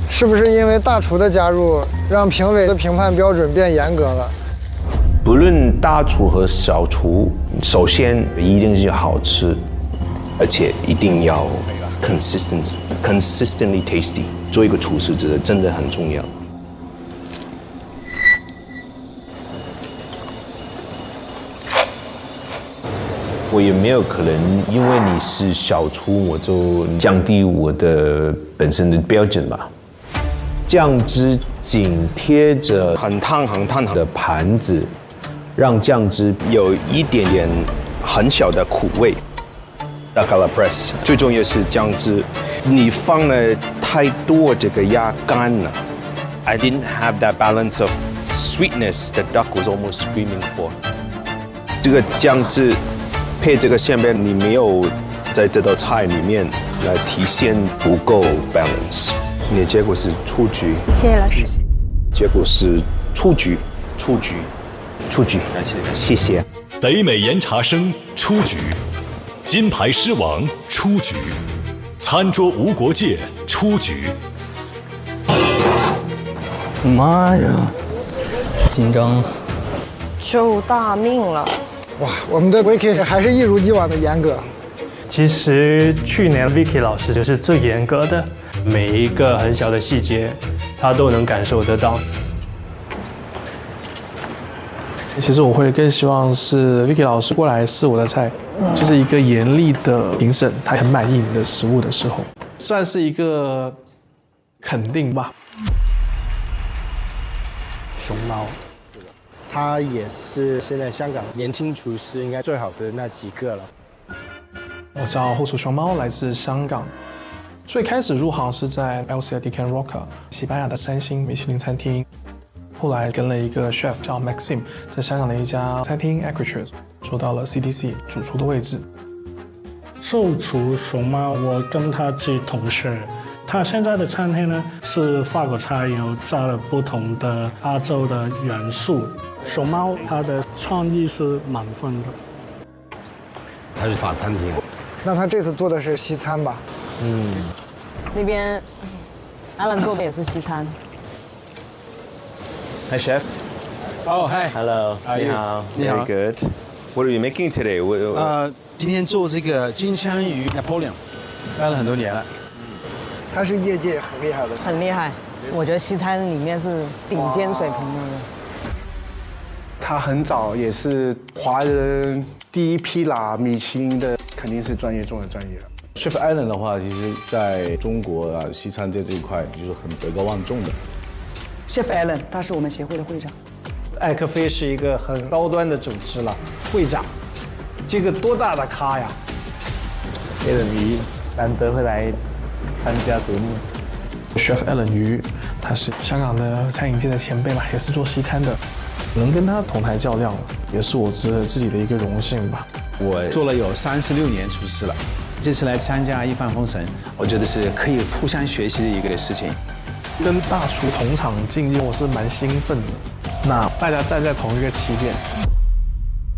是不是因为大厨的加入，让评委的评判标准变严格了？不论大厨和小厨，首先一定是好吃，而且一定要 consistently tasty。做一个厨师真的很重要。我也没有可能因为你是小厨，我就降低我的本身的标准吧。酱汁紧贴着很烫的盘子，让酱汁有一点点很小的苦味。Dakala press 最重要是酱汁，你放了太多这个压干了。I didn't have that balance of sweetness that duck was almost screaming for。这个酱汁配这个馅饼，你没有在这道菜里面来体现不够 balance。你的结果是出局。谢谢老师。结果是出局。谢谢。北美岩茶生出局，金牌狮王出局，餐桌无国界出局。妈呀，紧张。救大命了！哇，我们的 Vicky 还是一如既往的严格。其实去年 Vicky 老师就是最严格的，每一个很小的细节，他都能感受得到。其实我会更希望是 Vicky 老师过来试我的菜，就是一个严厉的评审，他很满意你的食物的时候，算是一个肯定吧。熊猫，他也是现在香港年轻厨师应该最好的那几个了。我叫后厨熊猫，来自香港。最开始入行是在 Elcia de Can Roca 西班牙的3星米其林餐厅，后来跟了一个 chef 叫 Maxim， 在香港的一家餐厅 Acritures 做到了 CDC 主厨的位置。后厨熊猫，我跟他是同事。他现在的餐厅呢是法国菜，有加了不同的亚洲的元素。熊猫它的创意是满分的。它是法餐厅。那他这次做的是西餐吧？那边Alan做的也是西餐。Hi chef. Oh hi. Hello. 你好。你好。 Very good. What are you making today? 今天做这个金枪鱼 Napoleon， 待了很多年了。他是业界很厉害的。很厉害，我觉得西餐里面是顶尖水平的。他很早也是华人第一批拿米其林的，肯定是专业中的专业了。Chef Alan 的话，其实在中国啊西餐这一块就是很德高望重的。Chef Alan， 他是我们协会的会长。艾克菲是一个很高端的组织了，会长，这个多大的咖呀？Alan鱼难得会来参加节目。Chef Alan 鱼，他是香港的餐饮界的前辈嘛，也是做西餐的，能跟他同台较量，也是我觉得自己的一个荣幸吧。我做了有36年厨师了，这次来参加一帆风神，我觉得是可以互相学习的一个事情。跟大厨同场竞技，我是蛮兴奋的。那大家站在同一个起点，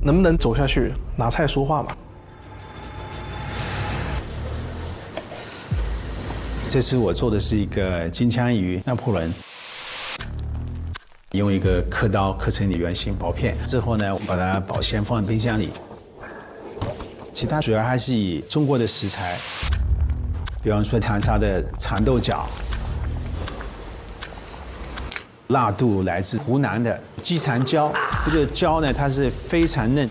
能不能走下去？拿菜说话嘛。这次我做的是一个金枪鱼拿破仑，用一个刻刀刻成圆形薄片，之后呢，我把它保鲜放在冰箱里。其他主要还是以中国的食材，比方说长沙的长豆角。辣度来自湖南的鸡肠椒，这个椒呢，它是非常嫩。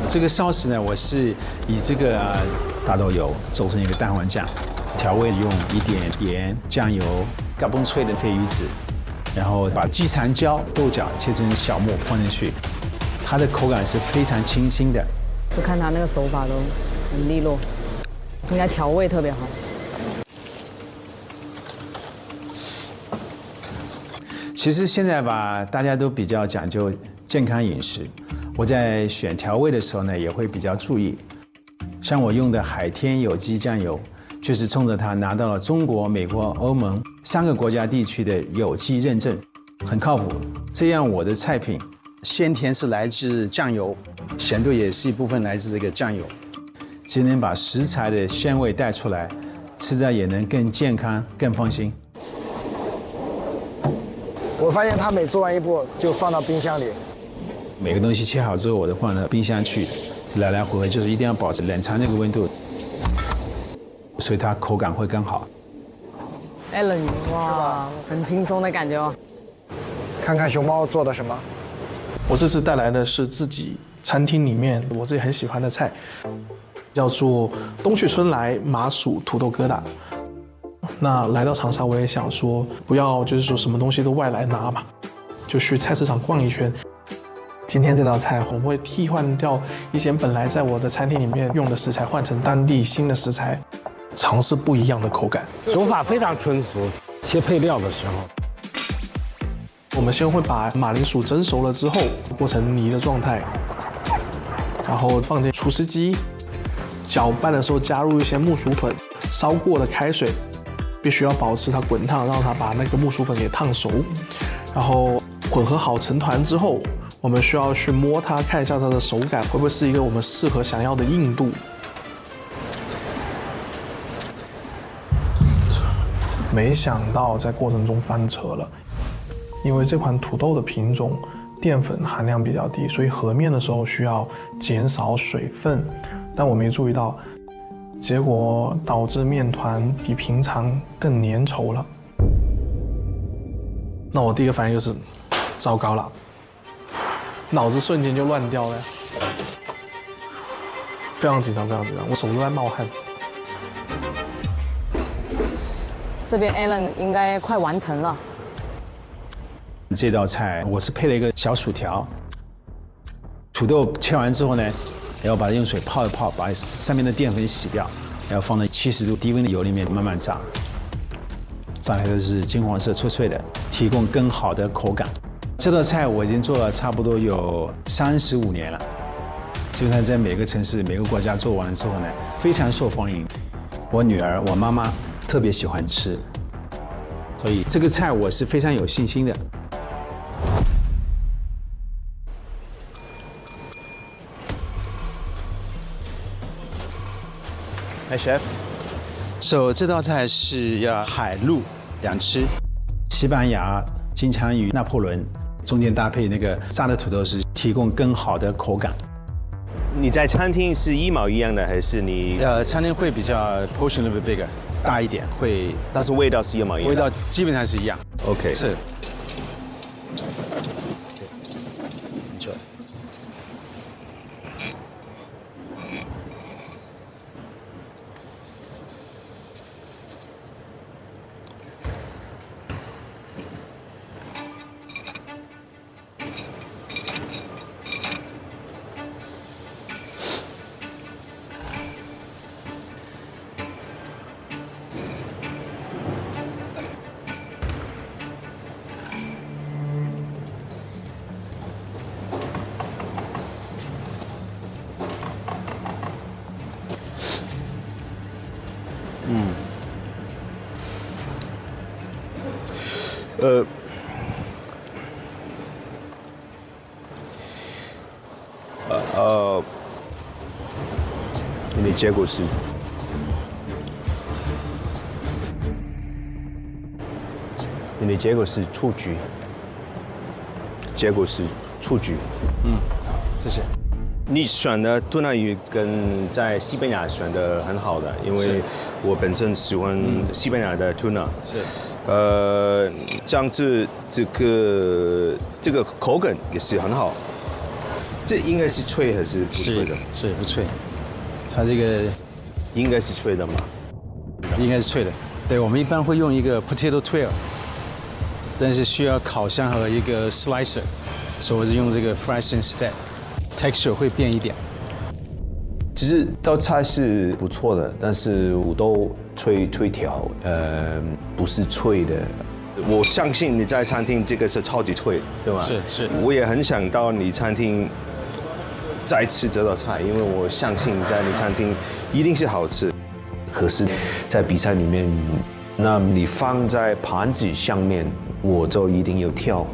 这个sauce呢，我是以这个大豆油做成一个蛋黄酱，调味用一点盐、酱油、嘎嘣脆的鲱鱼籽，然后把鸡肠椒、豆角切成小末放进去，它的口感是非常清新的。就看他那个手法都很利落，应该调味特别好。其实现在吧，大家都比较讲究健康饮食。我在选调味的时候呢，也会比较注意。像我用的海天有机酱油，就是冲着它拿到了中国、美国、欧盟3个国家地区的有机认证，很靠谱。这样我的菜品鲜甜是来自酱油，咸度也是一部分来自这个酱油，只能把食材的鲜味带出来，吃着也能更健康、更放心。我发现他每做完一步就放到冰箱里。每个东西切好之后，我都放到冰箱去，来来回回，就是一定要保持冷藏那个温度，所以它口感会更好。Alan 鱼，哇，很轻松的感觉哦。看看熊猫做的什么。我这次带来的是自己餐厅里面我自己很喜欢的菜，叫做冬去春来麻薯土豆疙瘩。那来到长沙，我也想说，不要就是说什么东西都外来拿嘛，就去菜市场逛一圈。今天这道菜我会替换掉一些本来在我的餐厅里面用的食材，换成当地新的食材，尝试不一样的口感。手法非常纯熟，切配料的时候，我们先会把马铃薯蒸熟了之后过成泥的状态，然后放进除湿机，搅拌的时候加入一些木薯粉，烧过的开水。必须要保持它滚烫，让它把那个木薯粉给烫熟，然后混合好成团之后，我们需要去摸它，看一下它的手感会不会是一个我们适合想要的硬度。没想到在过程中翻车了，因为这款土豆的品种淀粉含量比较低，所以和面的时候需要减少水分，但我没注意到。结果导致面团比平常更粘稠了。那我第一个反应就是，糟糕了，脑子瞬间就乱掉了。非常紧张，非常紧张，我手都在冒汗。这边 Alan 应该快完成了。这道菜我是配了一个小薯条，土豆切完之后呢，然后把它用水泡一泡，把上面的淀粉洗掉，然后放在70度低温的油里面慢慢炸，炸出来的是金黄色脆脆的，提供更好的口感。这道菜我已经做了差不多有35年了，基本上在每个城市、每个国家做完了之后呢，非常受欢迎。我女儿、我妈妈特别喜欢吃，所以这个菜我是非常有信心的。Hi chef， 这道菜是要海陆两吃，西班牙金枪鱼拿破仑，中间搭配那个炸的土豆丝，提供更好的口感。你在餐厅是一模一样的，还是你？餐厅会比较 portion a little bit bigger， 大一点，会，但是味道是一模一样的。味道基本上是一样。OK， 是。你的结果是？你的结果是出局。结果是出局。谢谢。你选的吞拿鱼跟在西班牙选的很好的，因为我本身喜欢西班牙的 tuna。是。这样子这个口感也是很好。这应该是脆还是不脆的？是不脆。它这个应该是脆的嘛？应该是脆的。对，我们一般会用一个 potato twirl， 但是需要烤箱和一个 slicer， 所以我是用这个 fresh instead，texture 会变一点。其实道菜是不错的，但是土豆脆条，不是脆的。我相信你在餐厅这个是超级脆，对吧？是。我也很想到你餐厅再吃这道菜，因为我相信在你餐厅一定是好吃。可是，在比赛里面，那你放在盘子上面，我就一定要挑。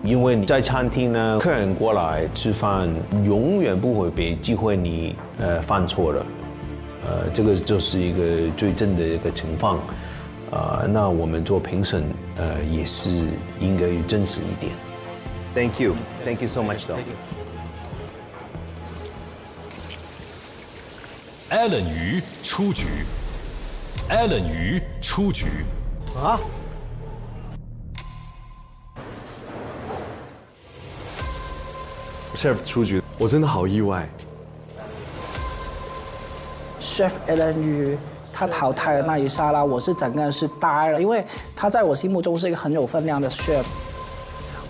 因为你在餐厅呢，客人过来吃饭，永远不会给机会你犯错的，这个就是一个最正的一个情况，那我们做评审，也是应该真实一点。Thank you so much, though. Alan 鱼出局 ，Alan 鱼出局。啊？ Chef 出局，我真的好意外。Chef Alan 鱼他淘汰的那一刹那，我是整个人是呆了，因为他在我心目中是一个很有分量的 chef。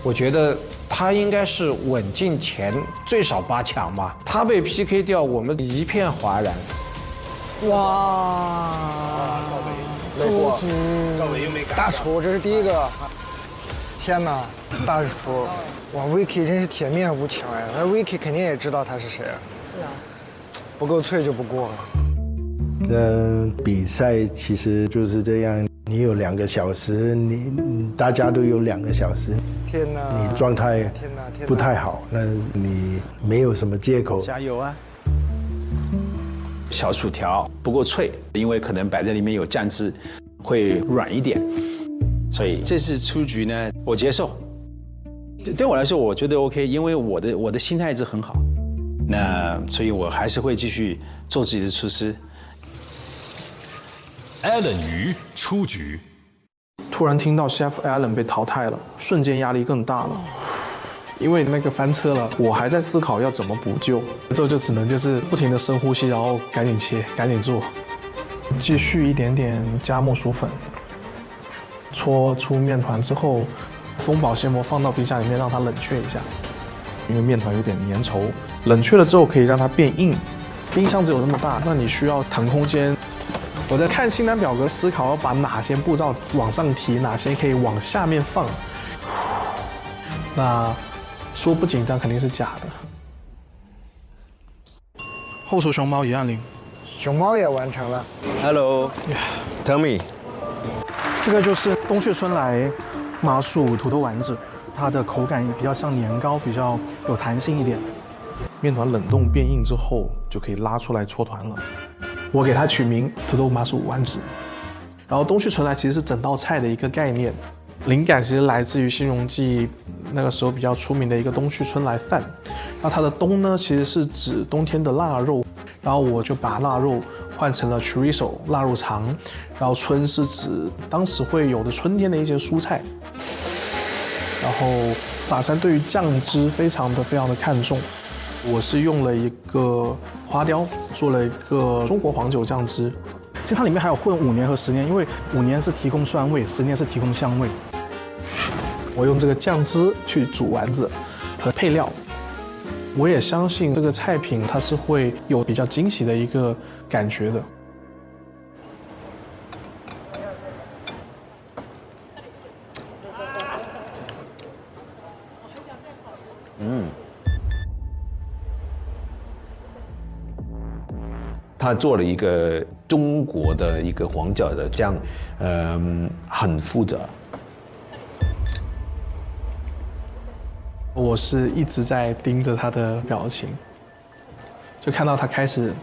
我觉得他应该是稳进前最少8强吧。他被 PK 掉，我们一片哗然。哇！出局！大厨，这是第一个。天哪，大厨！哇 ，Vicky 真是铁面无情哎，那 Vicky 肯定也知道他是谁啊。是啊。不够脆就不过了。比赛其实就是这样，你有2个小时，大家都有2个小时。天哪！你状态不太好，那你没有什么借口。加油啊！小薯条不够脆，因为可能摆在里面有酱汁，会软一点。所以这次出局呢，我接受。对我来说，我觉得 OK， 因为我的心态一直很好。那所以我还是会继续做自己的厨师。Alan 鱼出局。突然听到 Chef Alan 被淘汰了，瞬间压力更大了。因为那个翻车了，我还在思考要怎么补救，之后就只能就是不停的深呼吸，然后赶紧切，赶紧做，继续一点点加木薯粉，搓出面团之后，封保鲜膜放到冰箱里面让它冷却一下，因为面团有点粘稠，冷却了之后可以让它变硬。冰箱只有这么大，那你需要腾空间。我在看清单表格，思考要把哪些步骤往上提，哪些可以往下面放。那说不紧张肯定是假的。后厨熊猫已按铃，熊猫也完成了。Hello，tell me。这个就是东旭春来麻薯土豆丸子，它的口感比较像年糕，比较有弹性一点。面团冷冻变硬之后，就可以拉出来搓团了。我给它取名土豆麻薯丸子。然后东旭春来其实是整道菜的一个概念，灵感其实来自于新荣记那个时候比较出名的一个东旭春来饭。那它的冬呢，其实是指冬天的腊肉，然后我就把腊肉换成了 chorizo 腊肉肠，然后春是指当时会有的春天的一些蔬菜。然后法山对于酱汁非常的看重，我是用了一个花雕做了一个中国黄酒酱汁。其实它里面还有混5年和10年，因为5年是提供酸味，10年是提供香味。我用这个酱汁去煮丸子和配料，我也相信这个菜品它是会有比较惊喜的一个感觉的。他做了一个中国的一个黄角的酱，很复杂。我是一直在盯着他的表情，就看到他开始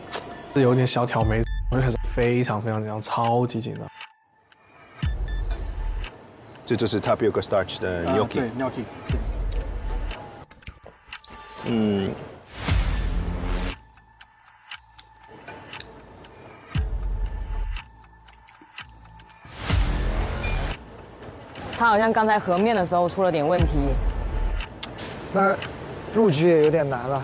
有点小挑眉，我就开始非常紧张，超级紧张。这就是 tapioca starch 的 gnocchi。对 gnocchi。他好像刚才和面的时候出了点问题。那入局也有点难了。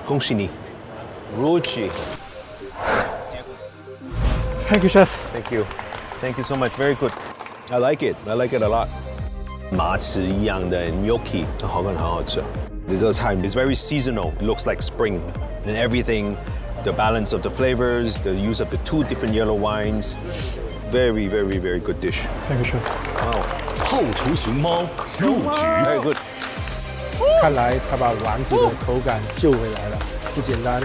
恭喜你，入局。Thank you, chef. Thank you. Thank you so much. Very good. I like it. I like it a lot. 麻糍一样的 gnocchi 很好吃。这道菜 is very seasonal. It looks like spring. And everything, the balance of the flavors, the use of the 2 different yellow wines. Very good dish. Thank you, chef. Wow. 后厨熊猫入局。Very good. 看来他把丸子的口感救回来了，不简单。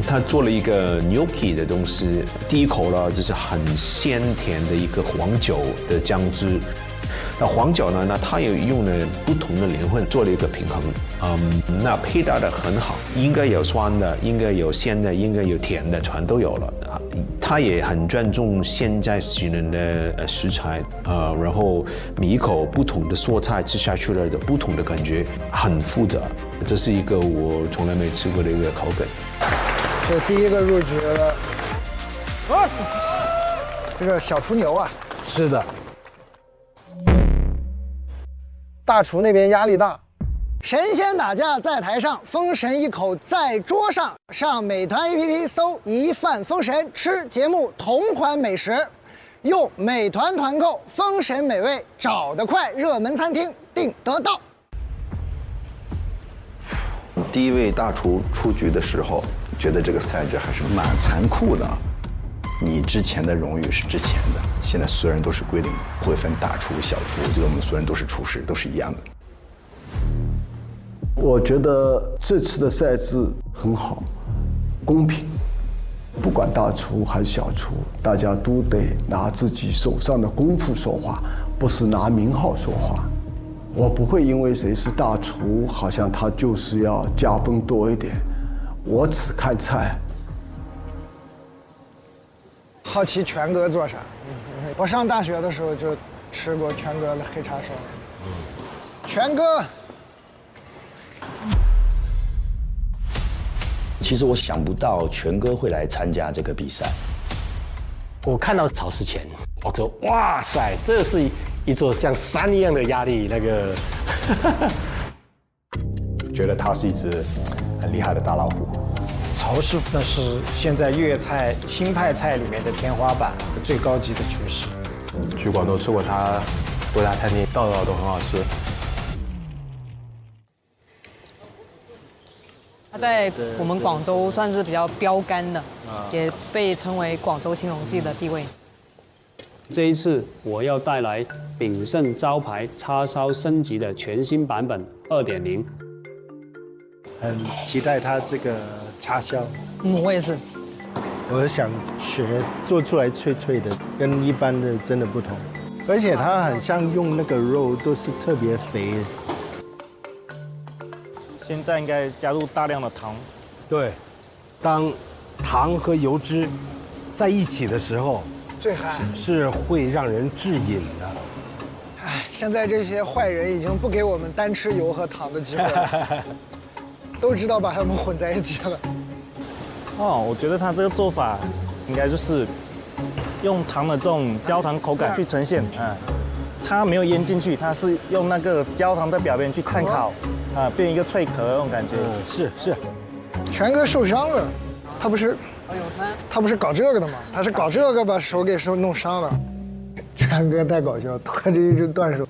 他做了一个 gnocchi 的东西，第一口呢就是很鲜甜的一个黄酒的酱汁。那黄酒呢，那它也用了不同的年份做了一个平衡。那配搭的很好，应该有酸的，应该有鲜的，应该有甜的，全都有了。他也很尊重现在使用的食材，然后每一口不同的蔬菜吃下去了的不同的感觉，很复杂。这是一个我从来没吃过的一个口感。这第一个入局了，这个小厨牛啊，是的，大厨那边压力大。神仙打架在台上，封神一口在桌上。上美团 APP 搜“一饭封神”，吃节目同款美食，用美团团购封神美味，找得快，热门餐厅订得到。第一位大厨出局的时候，觉得这个赛制还是蛮残酷的。你之前的荣誉是之前的，现在所有人都是归零，不会分大厨小厨，我觉得我们所有人都是厨师，都是一样的。我觉得这次的赛制很好，公平，不管大厨还是小厨，大家都得拿自己手上的功夫说话，不是拿名号说话。我不会因为谁是大厨，好像他就是要加分多一点。我只看菜。好奇全哥做啥？我上大学的时候就吃过全哥的黑叉烧。全哥，其实我想不到全哥会来参加这个比赛。我看到草食钳，我说哇塞，这是一座像山一样的压力，那个。觉得他是一只很厉害的大老虎。曹师傅呢是现在粤菜新派菜里面的天花板，最高级的厨师。去广州吃过他各大餐厅，道道都很好吃。他在我们广州算是比较标杆的，也被称为广州新荣记的地位。这一次我要带来炳胜招牌叉烧升级的全新版本2.0。很期待它这个叉烧。我也是。我想学做出来脆脆的，跟一般的真的不同，而且它很像用那个肉都是特别肥的。现在应该加入大量的糖。对，当糖和油脂在一起的时候，最嗨是会让人致瘾的。哎，现在这些坏人已经不给我们单吃油和糖的机会了。都知道把它们混在一起了。哦，我觉得他这个做法应该就是用糖的这种焦糖口感去呈现，它没有腌进去，它是用那个焦糖的表面去炭烤，变一个脆壳那种感觉。是。全哥受伤了，他不是搞这个的吗？他是搞这个把手给弄伤了。全哥太搞笑，拖着一只断手，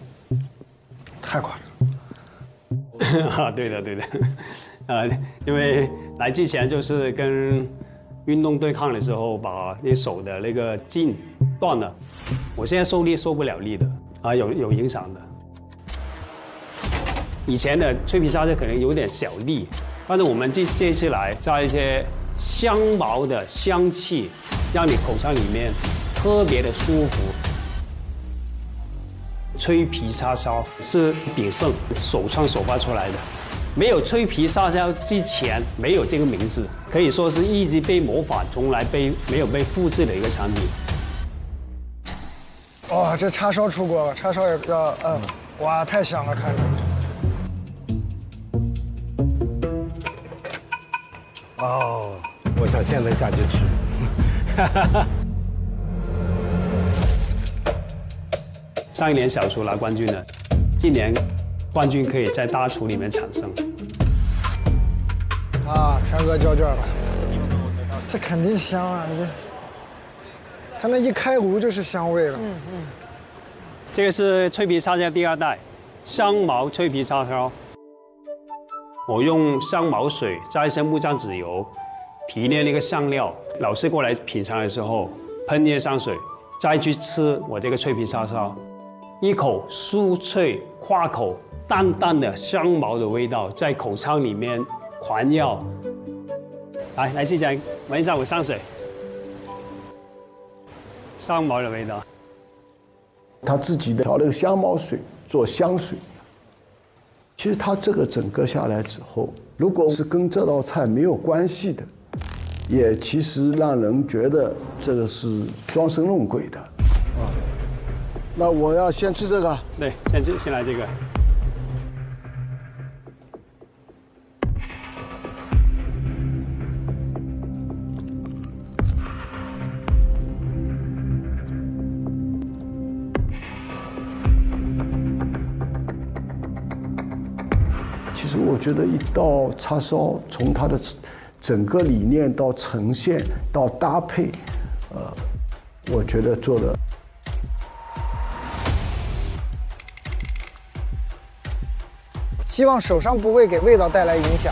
太夸张。对的，因为来之前就是跟运动对抗的时候，把那手的那个筋断了，我现在受力受不了力的，有影响的。以前的脆皮沙司可能有点小力，但是我们这一次来加一些香茅的香气，让你口腔里面特别的舒服。脆皮叉烧是炳胜首创首发出来的，没有脆皮叉烧之前没有这个名字，可以说是一直被模仿，从来没有被复制的一个产品。哇，这叉烧出锅了，叉烧也要哇，太香了，看着。哦，我想现在下去吃。上一年小厨拿冠军的，今年冠军可以在大厨里面产生。全哥交卷了，这肯定香啊！它那一开炉就是香味了。这个是脆皮叉烧第2代，香茅脆皮叉烧。我用香茅水加一些木酱籽油，提炼那个香料。老师过来品尝的时候，喷椰香水，再去吃我这个脆皮叉烧。一口酥脆夸口，淡淡的香茅的味道在口腔里面环绕。来，试讲，闻一下我香水，香茅的味道。他自己调了个香茅水做香水。其实他这个整个下来之后，如果是跟这道菜没有关系的，也其实让人觉得这个是装神弄鬼的。那我要先吃这个。对，先来这个。其实我觉得一道叉烧，从它的整个理念到呈现到搭配，我觉得做的。希望手上部位给味道带来影响。